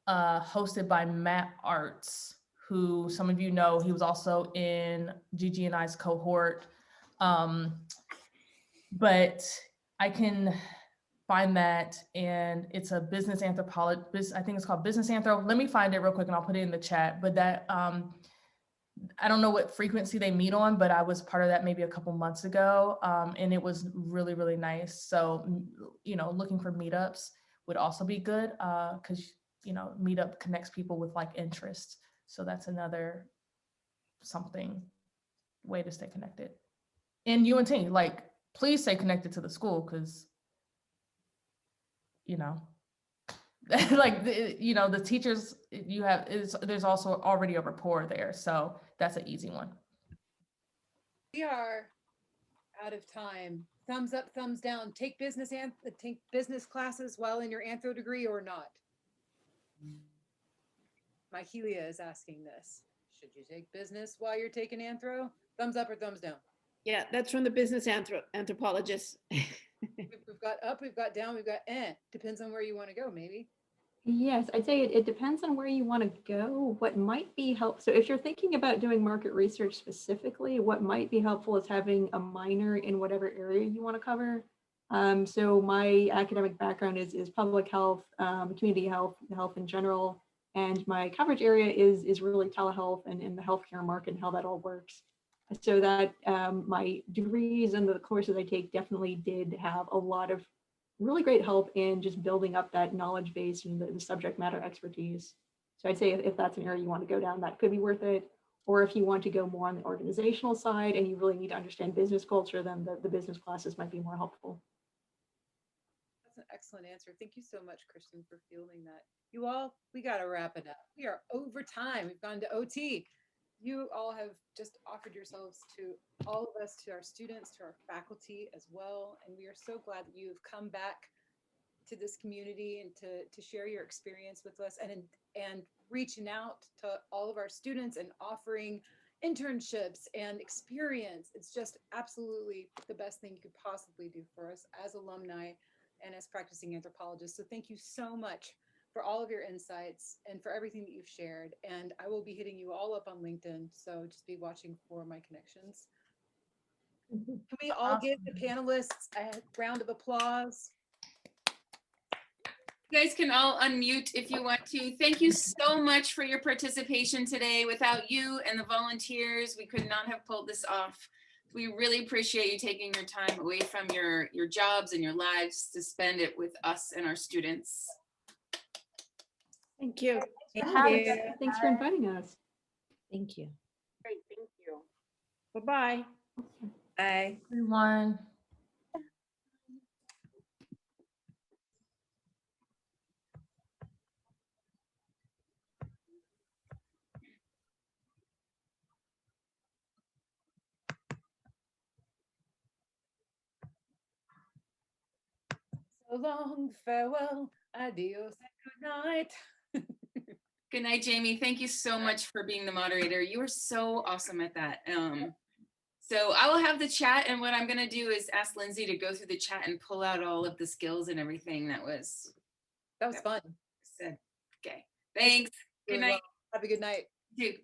hosted by Matt Arts, who some of you know, he was also in Gigi and I's cohort. But I can find that, and it's a business anthropology, I think it's called Business Anthro. Let me find it real quick and I'll put it in the chat. But that, I don't know what frequency they meet on, but I was part of that maybe a couple months ago. And it was really, really nice. So, looking for meetups would also be good because, meetup connects people with like interests. So that's another way to stay connected. And UNT, like, please stay connected to the school because, like, the teachers you have, there's also already a rapport there. So that's an easy one. We are out of time. Thumbs up, thumbs down. Take business classes while in your anthro degree or not? Mahilia is asking this. Should you take business while you're taking anthro? Thumbs up or thumbs down? Yeah, that's from the business anthropologist. We've got up, we've got down, we've got depends on where you want to go, maybe. Yes, I'd say it depends on where you want to go. What might be helpful, so if you're thinking about doing market research specifically, what might be helpful is having a minor in whatever area you want to cover. So my academic background is public health, community health, health in general, and my coverage area is really telehealth and in the healthcare market and how that all works. So that my degrees and the courses I take definitely did have a lot of really great help in just building up that knowledge base and the subject matter expertise. So I'd say if that's an area you want to go down, that could be worth it. Or if you want to go more on the organizational side and you really need to understand business culture, then the business classes might be more helpful. That's an excellent answer. Thank you so much, Kristen, for fielding that. You all, we got to wrap it up. We are over time. We've gone to OT. You all have just offered yourselves to all of us, to our students, to our faculty as well. And we are so glad that you've come back to this community and to share your experience with us and reaching out to all of our students and offering internships and experience. It's just absolutely the best thing you could possibly do for us as alumni and as practicing anthropologists. So thank you so much for all of your insights and for everything that you've shared. And I will be hitting you all up on LinkedIn. So just be watching for my connections. Can we all give the panelists a round of applause? You guys can all unmute if you want to. Thank you so much for your participation today. Without you and the volunteers, we could not have pulled this off. We really appreciate you taking your time away from your jobs and your lives to spend it with us and our students. Thank you. Thanks for inviting us. Thank you. Great, thank you. Bye-bye. Bye. Everyone. So long, farewell, adios, and good night. Good night, Jamie. Thank you so much for being the moderator. You were so awesome at that. So I will have the chat, and what I'm going to do is ask Lindsay to go through the chat and pull out all of the skills and everything that was That was fun. said. Okay. Thanks. Good Really night. well. Have a good night. You too.